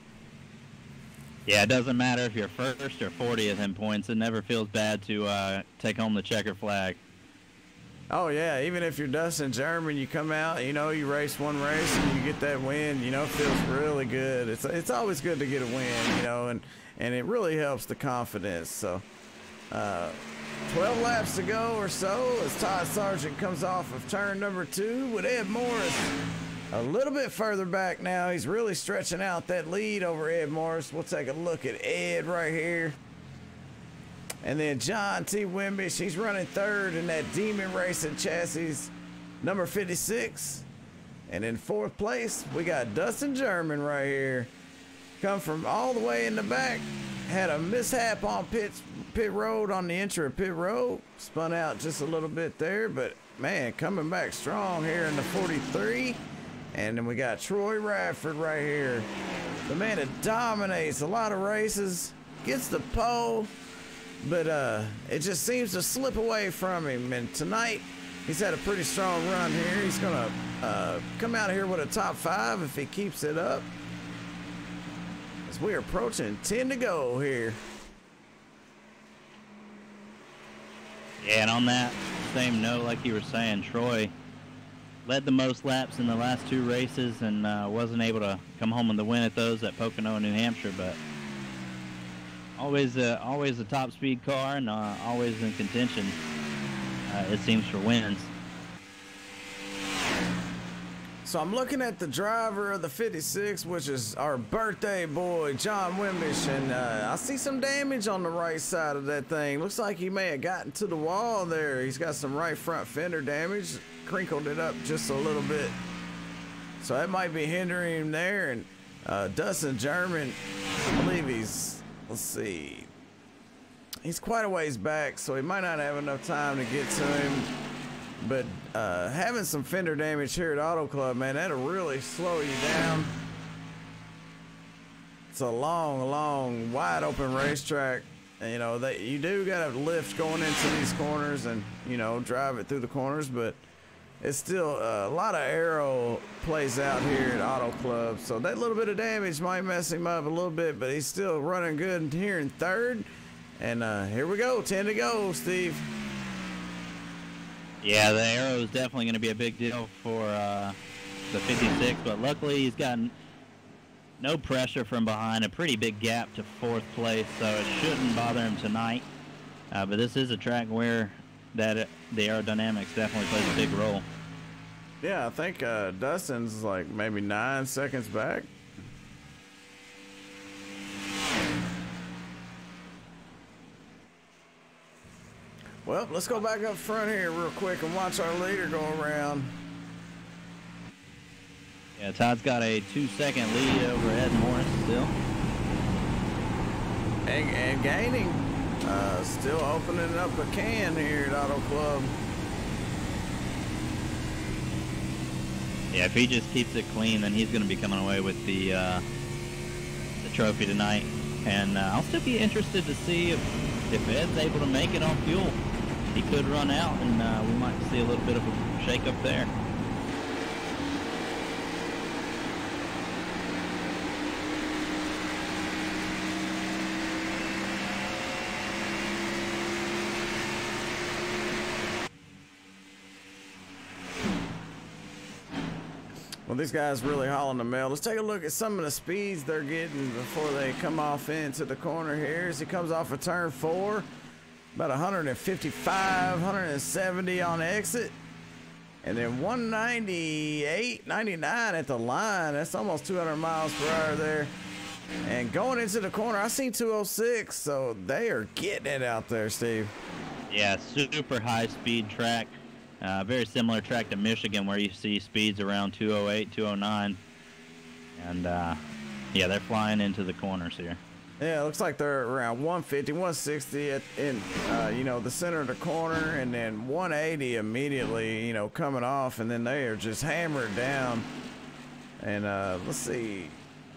Yeah, it doesn't matter if you're 1st or 40th in points. It never feels bad to take home the checker flag. Oh, yeah, even if you're Dustin German, you come out, you know, you race one race and you get that win, you know, it feels really good. It's always good to get a win, you know, and it really helps the confidence. So 12 laps to go or so as Todd Sargent comes off of turn number 2 with Ed Morris a little bit further back now. He's really stretching out that lead over Ed Morris. We'll take a look at Ed right here. And then John T. Wimbish, he's running 3rd in that Demon Racing chassis, number 56. And in 4th place, we got Dustin German right here. Come from all the way in the back. Had a mishap on pit road on the entry of pit road. Spun out just a little bit there, but man, coming back strong here in the 43. And then we got Troy Radford right here. The man that dominates a lot of races. gets the pole, but it just seems to slip away from him. And tonight, he's had a pretty strong run here. He's gonna come out here with a top 5 if he keeps it up. As we're approaching 10 to go here. Yeah, and on that same note, like you were saying, Troy led the most laps in the last 2 races and wasn't able to come home with the win at those at Pocono, New Hampshire, but always a top speed car and always in contention, it seems, for wins. So I'm looking at the driver of the 56, which is our birthday boy, John Wimbish, and I see some damage on the right side of that thing. Looks like he may have gotten to the wall there. He's got some right front fender damage, crinkled it up just a little bit. So that might be hindering him there. And Dustin German, I believe he's, let's see, he's quite a ways back, so he might not have enough time to get to him. But having some fender damage here at Auto Club, man, that'll really slow you down. It's a long, wide open racetrack. And, you know, you do got to lift going into these corners and, you know, drive it through the corners. But it's still a lot of aero plays out here at Auto Club. So that little bit of damage might mess him up a little bit, but he's still running good here in 3rd. And here we go, 10 to go, Steve. Yeah, the aero is definitely going to be a big deal for the 56, but luckily he's got no pressure from behind, a pretty big gap to 4th place, so it shouldn't bother him tonight. But this is a track where the aerodynamics definitely plays a big role. Yeah, I think Dustin's like maybe 9 seconds back. Well, let's go back up front here real quick and watch our leader go around. Yeah, Todd's got a 2-second lead over Ed Morris still. And gaining. Still opening up a can here at Auto Club. Yeah, if he just keeps it clean, then he's going to be coming away with the trophy tonight. And I'll still be interested to see if Ed's able to make it on fuel. He could run out, and we might see a little bit of a shake-up there. Well, these guys really hauling the mail. Let's take a look at some of the speeds they're getting before they come off into the corner here. As he comes off of turn 4, about 155, 170 on exit. And then 198, 99 at the line. That's almost 200 miles per hour there. And going into the corner, I seen 206, so they are getting it out there, Steve. Yeah, super high-speed track. Very similar track to Michigan, where you see speeds around 208, 209. And, yeah, they're flying into the corners here. Yeah, it looks like they're around 150, 160 in, you know, the center of the corner, and then 180 immediately, you know, coming off, and then they are just hammered down. And let's see,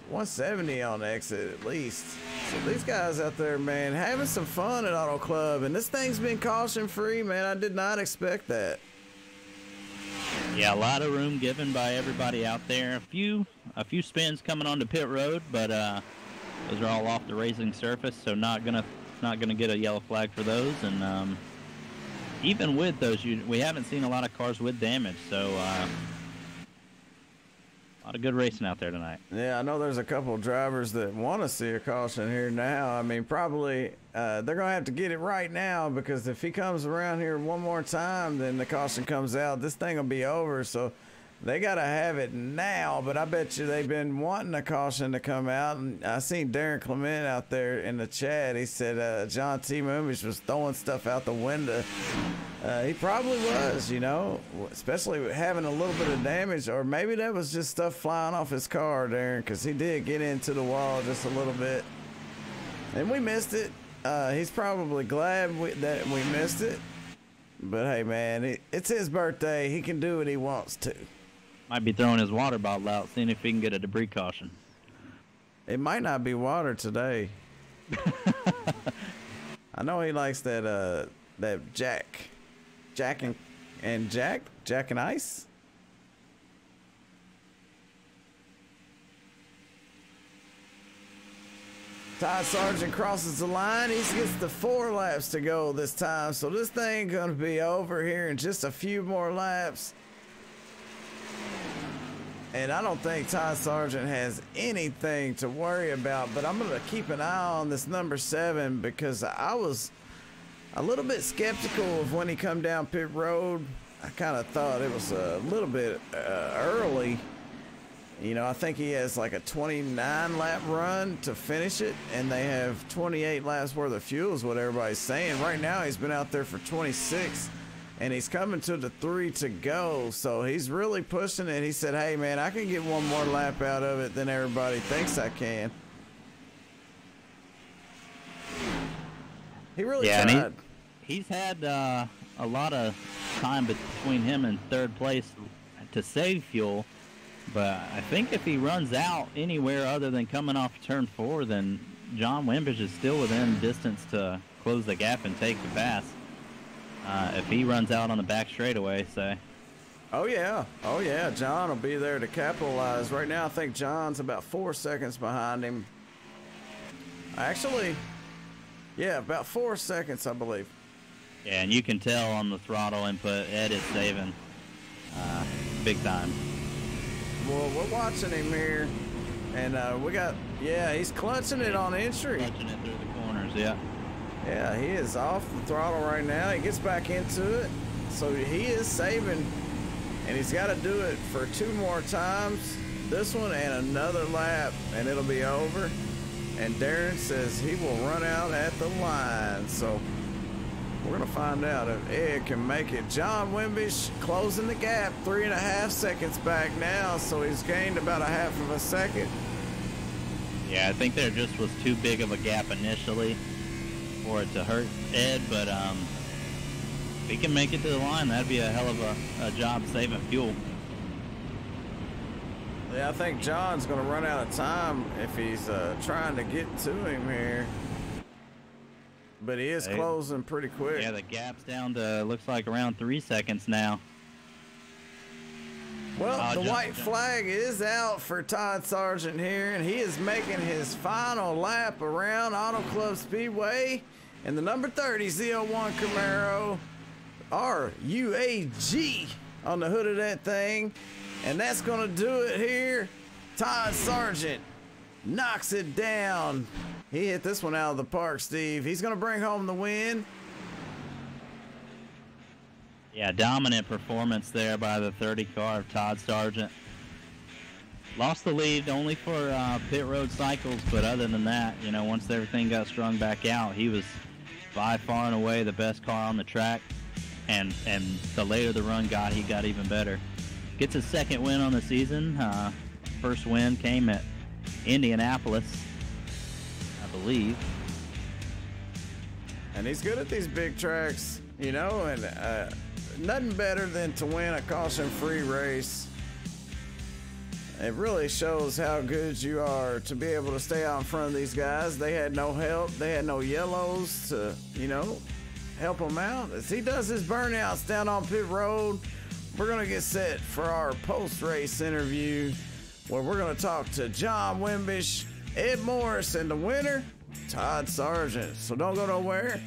170 on the exit at least. So these guys out there, man, having some fun at Auto Club, and this thing's been caution-free, man. I did not expect that. Yeah, a lot of room given by everybody out there. A few spins coming onto pit road, but those are all off the racing surface, so not gonna get a yellow flag for those. And even with those, we haven't seen a lot of cars with damage, so a lot of good racing out there tonight. Yeah, I know there's a couple of drivers that want to see a caution here now. I mean, probably they're going to have to get it right now, because if he comes around here one more time, then the caution comes out. This thing will be over, so they got to have it now. But I bet you they've been wanting a caution to come out. And I seen Darren Clement out there in the chat. He said John T. Moomish was throwing stuff out the window. He probably was, you know, especially having a little bit of damage, or maybe that was just stuff flying off his car, Darren, because he did get into the wall just a little bit. And we missed it. He's probably glad that we missed it. But hey, man, it's his birthday. He can do what he wants to. Might be throwing his water bottle out, seeing if he can get a debris caution. It might not be water today. I know he likes that Jack and Ice. Todd Sargent crosses the line. He gets the 4 laps to go this time. So this thing gonna be over here in just a few more laps. And I don't think Todd Sargent has anything to worry about, but I'm gonna keep an eye on this number 7 because I was a little bit skeptical of when he come down pit road. I kind of thought it was a little bit early. You know, I think he has like a 29 lap run to finish it, and they have 28 laps worth of fuel is what everybody's saying. Right now he's been out there for 26, and he's coming to the 3 to go, so he's really pushing it. He said, hey man, I can get one more lap out of it than everybody thinks I can. He really tried. And he's had a lot of time between him and 3rd place to save fuel. But I think if he runs out anywhere other than coming off turn 4, then John Wimbish is still within distance to close the gap and take the pass. If he runs out on the back straightaway, say. Oh yeah, John will be there to capitalize. Right now I think John's about 4 seconds behind him. Actually, yeah, about 4 seconds I believe. Yeah, and you can tell on the throttle input, Ed is saving big time. Well, we're watching him here, and we got, yeah, he's clutching it on entry. Clutching it through the corners, yeah. Yeah, he is off the throttle right now. He gets back into it, so he is saving, and he's got to do it for 2 more times. This one and another lap, and it'll be over. And Darren says he will run out at the line, so we're going to find out if Ed can make it. John Wimbish closing the gap, 3.5 seconds back now, so he's gained about a 1/2 second. Yeah, I think there just was too big of a gap initially for it to hurt Ed, but if he can make it to the line, that'd be a hell of a job saving fuel. Yeah, I think John's going to run out of time if he's trying to get to him here. But he is closing pretty quick. Yeah, the gap's down to, looks like around 3 seconds now. Well, the white flag is out for Todd Sargent here, and he is making his final lap around Auto Club Speedway. And the number 30 Z01 Camaro, RUAG on the hood of that thing. And that's going to do it here. Todd Sargent knocks it down. He hit this one out of the park, Steve. He's going to bring home the win. Yeah, dominant performance there by the 30 car of Todd Sargent. Lost the lead only for pit road cycles, but other than that, you know, once everything got strung back out, he was by far and away the best car on the track. And the later the run got, he got even better. Gets his 2nd win on the season. First win came at Indianapolis, I believe. And he's good at these big tracks, you know, and nothing better than to win a caution-free race. It really shows how good you are to be able to stay out in front of these guys. They had no help. They had no yellows to, you know, help him out. As he does his burnouts down on pit road, we're going to get set for our post-race interview where we're going to talk to John Wimbish, Ed Morris, and the winner, Todd Sargent. So don't go nowhere.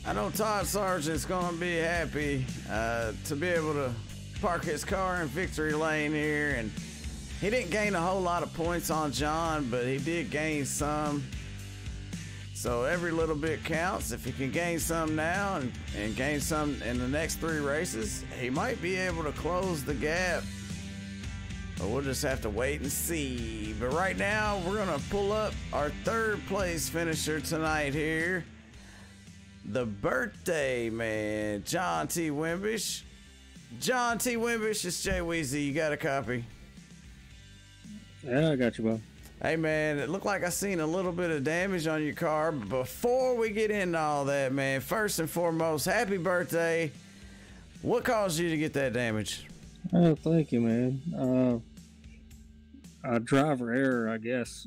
I know Todd Sargent's going to be happy to be able to park his car in victory lane here. And he didn't gain a whole lot of points on John, but he did gain some. So every little bit counts. If he can gain some now and gain some in the next 3 races, he might be able to close the gap. But we'll just have to wait and see. But right now, we're going to pull up our 3rd place finisher tonight here. the birthday man, John T. Wimbish. John T. Wimbish, it's Jay Weezy. You got a copy? Yeah, I got you, bro. Hey, man, it looked like I seen a little bit of damage on your car. But before we get into all that, man, first and foremost, happy birthday. What caused you to get that damage? Oh, thank you, man. Driver error, I guess.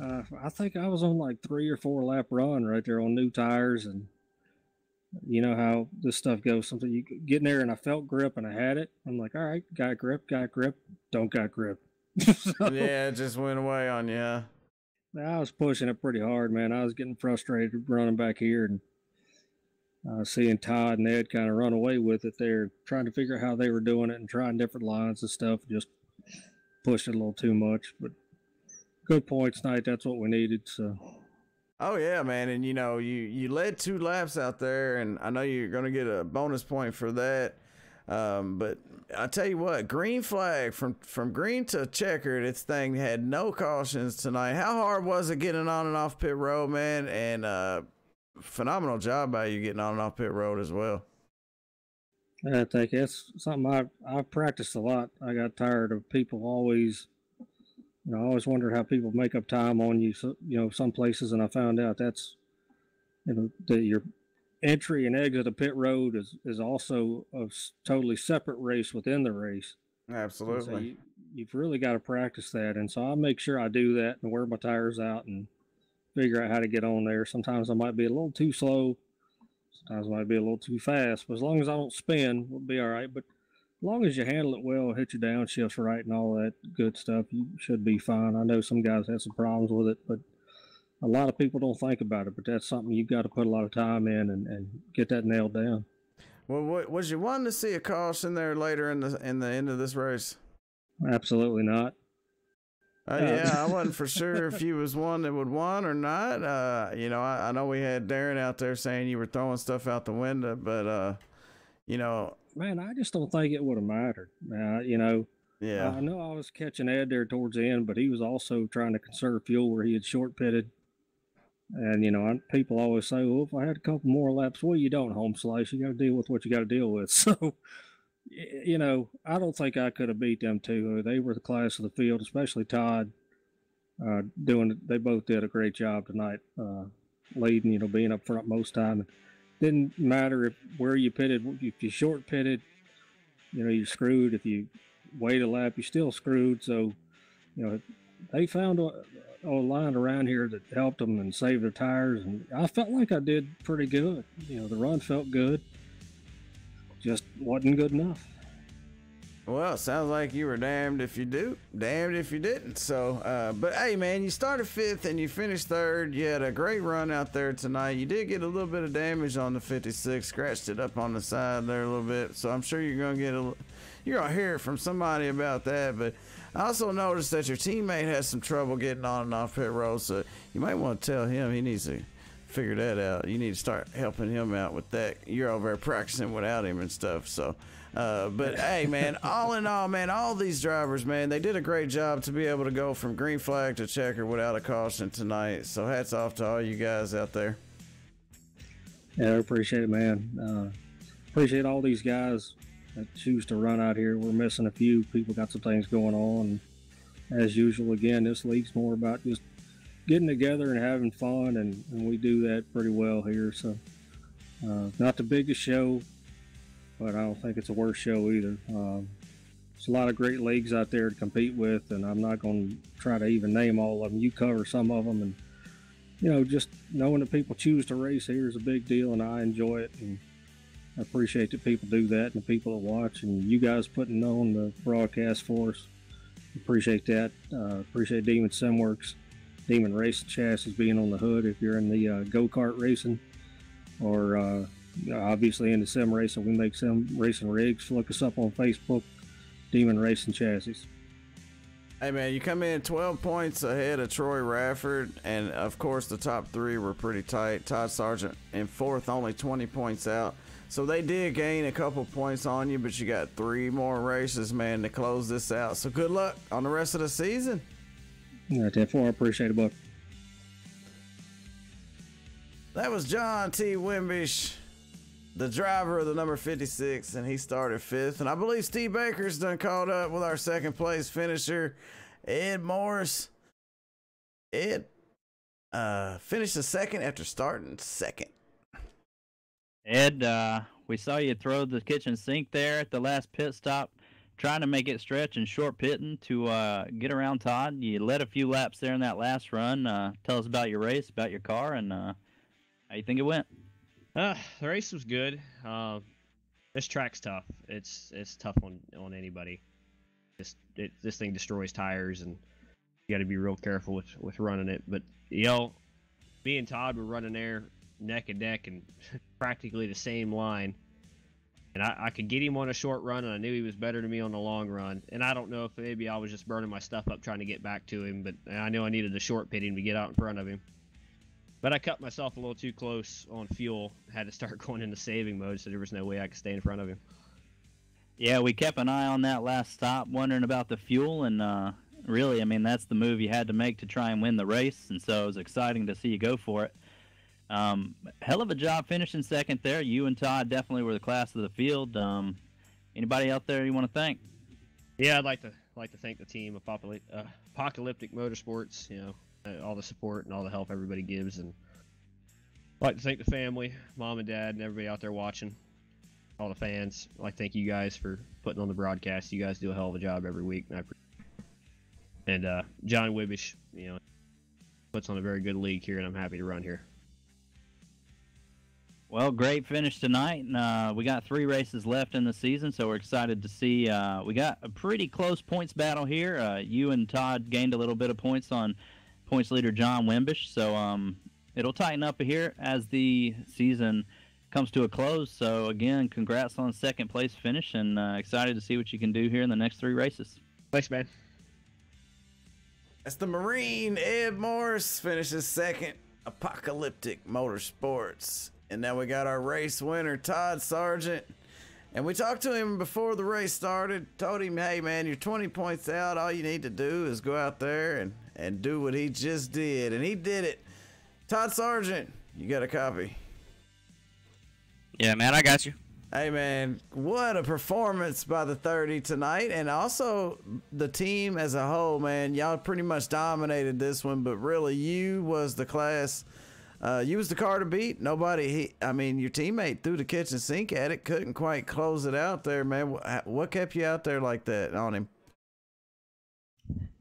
I think I was on like 3 or 4 lap run right there on new tires, and you know how this stuff goes. Something you get in there, and I felt grip, and I had it. I'm like, all right, got grip, don't got grip. So, yeah, it just went away on you. Huh? I was pushing it pretty hard, man. I was getting frustrated running back here, and seeing Todd and Ed kind of run away with it there, trying to figure out how they were doing it and trying different lines and stuff. Just pushed it a little too much, but good points tonight. That's what we needed. So. Oh yeah, man, and you know you led 2 laps out there, and I know you're gonna get a bonus point for that. But I tell you what, green flag from green to checkered. This thing had no cautions tonight. How hard was it getting on and off pit road, man? And phenomenal job by you getting on and off pit road as well. I think that's something I've practiced a lot. I got tired of people always. I always wondered how people make up time on you, so, some places, and I found out that's, that your entry and exit of pit road is also a totally separate race within the race. Absolutely. So you've really got to practice that, and so I make sure I do that and wear my tires out and figure out how to get on there. Sometimes I might be a little too slow, sometimes I might be a little too fast, but as long as I don't spin, we'll be all right. But as long as you handle it well, hit your downshifts right and all that good stuff, you should be fine. I know some guys have some problems with it, but a lot of people don't think about it. But that's something you've got to put a lot of time in and get that nailed down. Well, was you wanting to see a caution there later in the end of this race? Absolutely not. Yeah, I wasn't for sure if you was one that would want or not. I know we had Darren out there saying you were throwing stuff out the window, but man, I just don't think it would have mattered. Yeah. I know I was catching Ed there towards the end, but he was also trying to conserve fuel where he had short pitted. And, people always say, well, if I had a couple more laps, well, you don't home slice. You got to deal with what you got to deal with. So, I don't think I could have beat them two. They were the class of the field, especially Todd. They both did a great job tonight, leading, being up front most time. Didn't matter where you pitted. If you short pitted, you're screwed. If you wait a lap, you're still screwed. So, they found a line around here that helped them and saved their tires. And I felt like I did pretty good. The run felt good. Just wasn't good enough. Well, it sounds like you were damned if you do, damned if you didn't. So, but hey, man, you started 5th and you finished 3rd. You had a great run out there tonight. You did get a little bit of damage on the 56, scratched it up on the side there a little bit. So I'm sure you're gonna hear it from somebody about that. But I also noticed that your teammate has some trouble getting on and off pit road. So you might want to tell him he needs to figure that out. You need to start helping him out with that. You're over there practicing without him and stuff. So. But hey, man, all in all, man, all these drivers, man, they did a great job to be able to go from green flag to checker without a caution tonight. So hats off to all you guys out there. Yeah, I appreciate it, man. Appreciate all these guys that choose to run out here. We're missing a few. People got some things going on. And as usual, again, this league's more about just getting together and having fun, and we do that pretty well here. So not the biggest show, but I don't think it's a worse show either. There's a lot of great leagues out there to compete with, and I'm not going to try to even name all of them. You cover some of them, and just knowing that people choose to race here is a big deal, and I enjoy it, and I appreciate that people do that, and the people that watch, and you guys putting on the broadcast for us. Appreciate that. Appreciate Demon Simworks, Demon Racing Chassis being on the hood if you're in the go-kart racing, or obviously in the sim racing. We make sim racing rigs. Look us up on Facebook, Demon Racing Chassis. Hey, man, you come in 12 points ahead of Troy Rafford, and of course the top 3 were pretty tight. Todd Sargent in 4th, only 20 points out. So they did gain a couple points on you, but you got 3 more races, man, to close this out. So good luck on the rest of the season. Yeah, 10-4. I appreciate it, Buck. That was John T. Wimbish, the driver of the number 56, and he started 5th. And I believe Steve Baker's done caught up with our 2nd place finisher, Ed Morris. Ed finished the 2nd after starting 2nd. Ed, we saw you throw the kitchen sink there at the last pit stop, trying to make it stretch and short pitting to get around Todd. You led a few laps there in that last run. Tell us about your race, about your car, and how you think it went. The race was good. This track's tough. It's tough on anybody. This thing destroys tires, and you got to be real careful with running it. But me and Todd were running there neck and neck and practically the same line. And I could get him on a short run, and I knew he was better than me on the long run. And I don't know if maybe I was just burning my stuff up trying to get back to him, but I knew I needed the short pitting to get out in front of him. But I cut myself a little too close on fuel. Had to start going into saving mode, so there was no way I could stay in front of him. Yeah, we kept an eye on that last stop, wondering about the fuel, and really, I mean, that's the move you had to make to try and win the race, and so it was exciting to see you go for it. Hell of a job finishing 2nd there. You and Todd definitely were the class of the field. Anybody out there you want to thank? Yeah, I'd like to thank the team of Apocalyptic Motorsports. All the support and all the help everybody gives, and I'd like to thank the family, mom and dad, and everybody out there watching, all the fans. I'd like to thank you guys for putting on the broadcast. You guys do a hell of a job every week, and John Wimbish, puts on a very good league here, and I'm happy to run here. Well, great finish tonight. We got 3 races left in the season, so we're excited to see. We got a pretty close points battle here. You and Todd gained a little bit of points on points leader John Wimbish, so it'll tighten up here as the season comes to a close. So again, congrats on 2nd place finish, and excited to see what you can do here in the next 3 races. Thanks, man. That's the Marine. Ed Morris finishes 2nd, Apocalyptic Motorsports. And now we got our race winner, Todd Sargent. And we talked to him before the race started, told him, hey man, you're 20 points out. All you need to do is go out there and do what he just did. And he did it. Todd Sargent, you got a copy? Yeah, man, I got you. Hey man, what a performance by the 30 tonight, and also the team as a whole, man. Y'all pretty much dominated this one, but really you was the class. You was the car to beat. Nobody, your teammate threw the kitchen sink at it, couldn't quite close it out there, man. What kept you out there like that on him?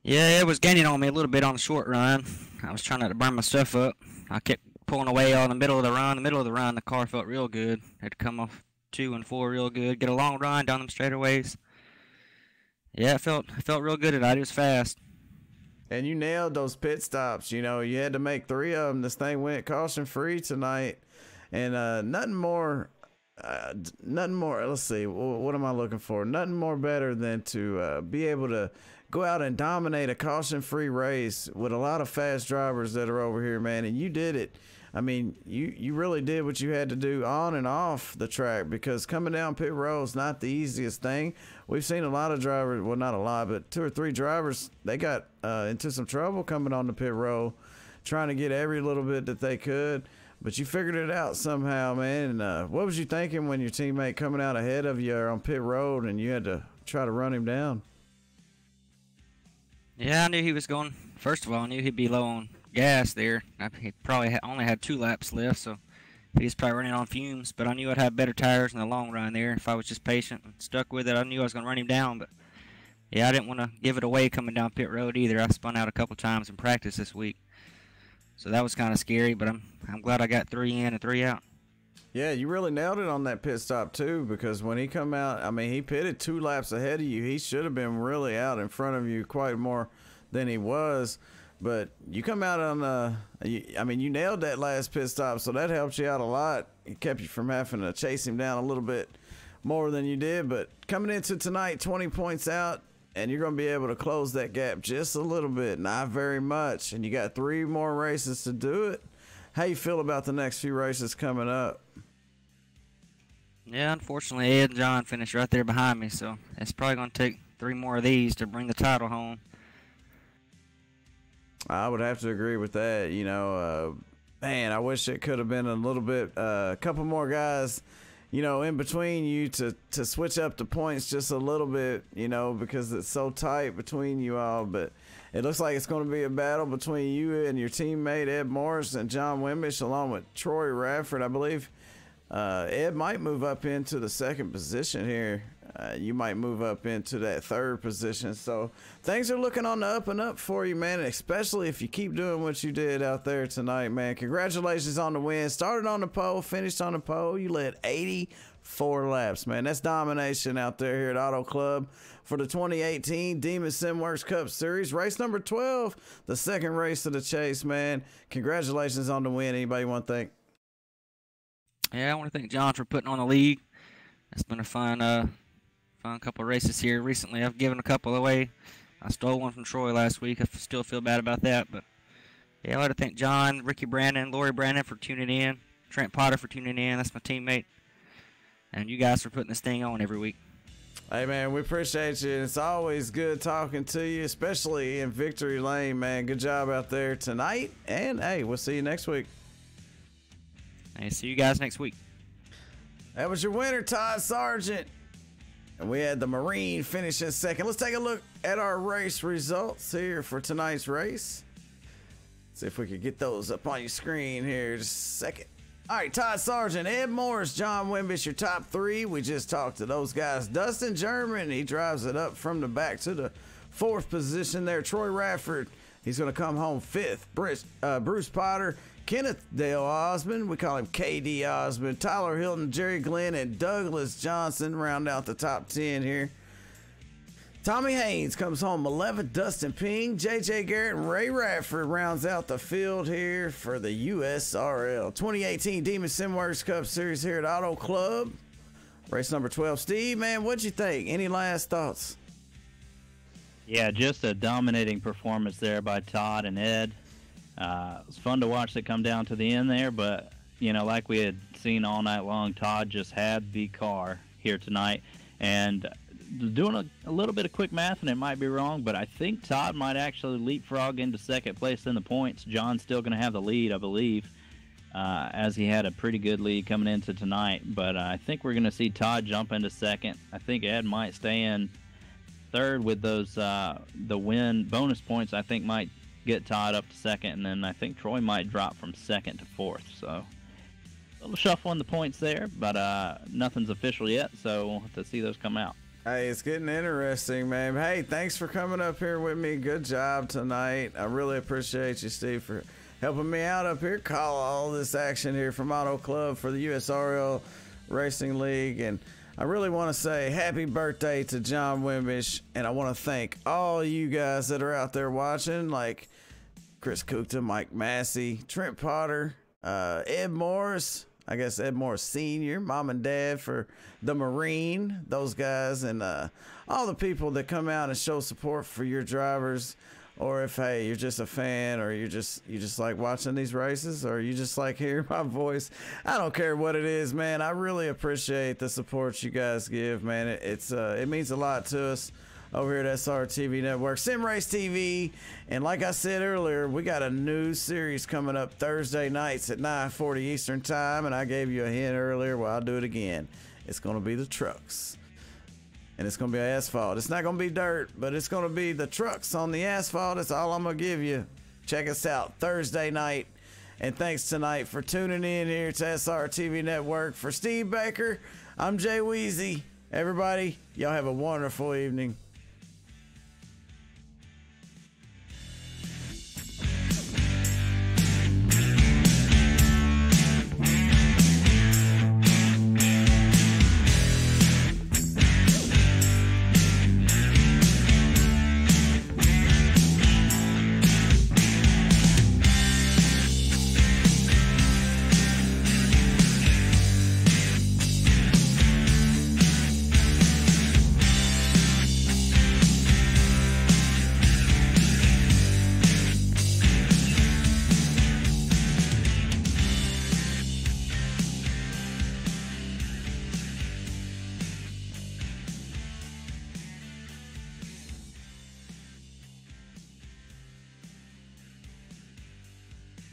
Yeah, it was gaining on me a little bit on the short run. I was trying not to burn my stuff up. I kept pulling away all in the middle of the run. The middle of the run, the car felt real good. Had to come off 2 and 4 real good. Get a long run down them straightaways. Yeah, it felt real good tonight. It was fast. And you nailed those pit stops. You had to make 3 of them. This thing went caution free tonight, and nothing more. Let's see. What am I looking for? Nothing more better than to be able to go out and dominate a caution-free race with a lot of fast drivers that are over here, man. And you did it. I mean, you really did what you had to do on and off the track, because coming down pit road is not the easiest thing. We've seen a lot of drivers, well, not a lot, but 2 or 3 drivers, they got into some trouble coming on the pit road, trying to get every little bit that they could. But you figured it out somehow, man. And what was you thinking when your teammate coming out ahead of you on pit road and you had to try to run him down? Yeah, I knew he was going. First of all, I knew he'd be low on gas there. He probably only had 2 laps left, so he was probably running on fumes. But I knew I'd have better tires in the long run there if I was just patient and stuck with it. I knew I was going to run him down, but yeah, I didn't want to give it away coming down pit road either. I spun out a couple times in practice this week, so that was kind of scary. But I'm glad I got 3 in and 3 out. Yeah, you really nailed it on that pit stop too, because when he come out, I mean, he pitted 2 laps ahead of you. He should have been really out in front of you quite more than he was. But you come out on you nailed that last pit stop, so that helped you out a lot. It kept you from having to chase him down a little bit more than you did. But coming into tonight, 20 points out, and you're going to be able to close that gap just a little bit, not very much. And you got 3 more races to do it. How you feel about the next few races coming up? Yeah, unfortunately, Ed and John finished right there behind me, so it's probably going to take 3 more of these to bring the title home. I would have to agree with that. Man, I wish it could have been a little bit, a couple more guys, you know, in between you to switch up the points just a little bit, you know, because it's so tight between you all. But it looks like it's going to be a battle between you and your teammate Ed Morris and John Wimbish, along with Troy Radford, I believe. Ed might move up into the second position here. You might move up into that third position. So things are looking on the up and up for you, man, and especially if you keep doing what you did out there tonight, man. Congratulations on the win. Started on the pole, finished on the pole. You led 84 laps, man. That's domination out there here at Auto Club for the 2018 Demon SimWorks Cup Series. Race number 12, the second race of the chase, man. Congratulations on the win. Anybody want to thank? Yeah, I want to thank John for putting on the league. It's been a fun couple of races here recently. I've given a couple away. I stole one from Troy last week. I still feel bad about that, but yeah, I'd like to thank John, Ricky Brandon, Lori Brandon for tuning in, Trent Potter for tuning in. That's my teammate, and you guys for putting this thing on every week. Hey, man, we appreciate you. It's always good talking to you, especially in Victory Lane, man. Good job out there tonight, and hey, we'll see you next week. Hey, see you guys next week. That was your winner, Todd Sargent. And we had the Marine finish in second. Let's take a look at our race results here for tonight's race. See if we could get those up on your screen here just a second. All right, Todd Sargent, Ed Morris, John Wimbish, your top three. We just talked to those guys. Dustin German, he drives it up from the back to the fourth position there. Troy Radford, he's going to come home fifth. Bruce Potter, Kenneth Dale Osmond, we call him KD Osmond, Tyler Hilton, Jerry Glenn, and Douglas Johnson round out the top 10 here. Tommy Haynes comes home 11th. Dustin Ping, JJ Garrett, and Ray Radford rounds out the field here for the USRL 2018 Demon SimWorks Cup Series here at Auto Club. Race number 12. Steve, man, what'd you think? Any last thoughts? Yeah, just a dominating performance there by Todd and Ed. It was fun to watch it come down to the end there, but, you know, like we had seen all night long, Todd just had the car here tonight. And doing a little bit of quick math, and it might be wrong, but I think Todd might actually leapfrog into second place in the points. John's still going to have the lead, I believe, as he had a pretty good lead coming into tonight. But I think we're going to see Todd jump into second. I think Ed might stay in third with those the win bonus points. I think might get Todd up to second, and then I think Troy might drop from second to fourth. So a little shuffle in the points there, but nothing's official yet, so we'll have to see those come out. Hey, it's getting interesting, man. Hey, thanks for coming up here with me. Good job tonight. I really appreciate you, Steve, for helping me out up here. Call all this action here from Auto Club for the USRL Racing League. And I really want to say happy birthday to John Wimbish, and I want to thank all you guys that are out there watching, like Chris Kukta, Mike Massey, Trent Potter, Ed Morris, I guess Ed Morris Sr., Mom and Dad for the Marine, those guys, and all the people that come out and show support for your drivers. Or if, hey, you're just a fan, or you just like watching these races, or you just like hearing my voice. I don't care what it is, man. I really appreciate the support you guys give, man. It means a lot to us over here at SRTV Network, Sim Race TV. And like I said earlier, we got a new series coming up Thursday nights at 9:40 Eastern Time. And I gave you a hint earlier. Well, I'll do it again. It's going to be the trucks. And it's going to be asphalt. It's not going to be dirt, but it's going to be the trucks on the asphalt. That's all I'm going to give you. Check us out Thursday night. And thanks tonight for tuning in here to SRTV Network. For Steve Baker, I'm Jay Weezy. Everybody, y'all have a wonderful evening.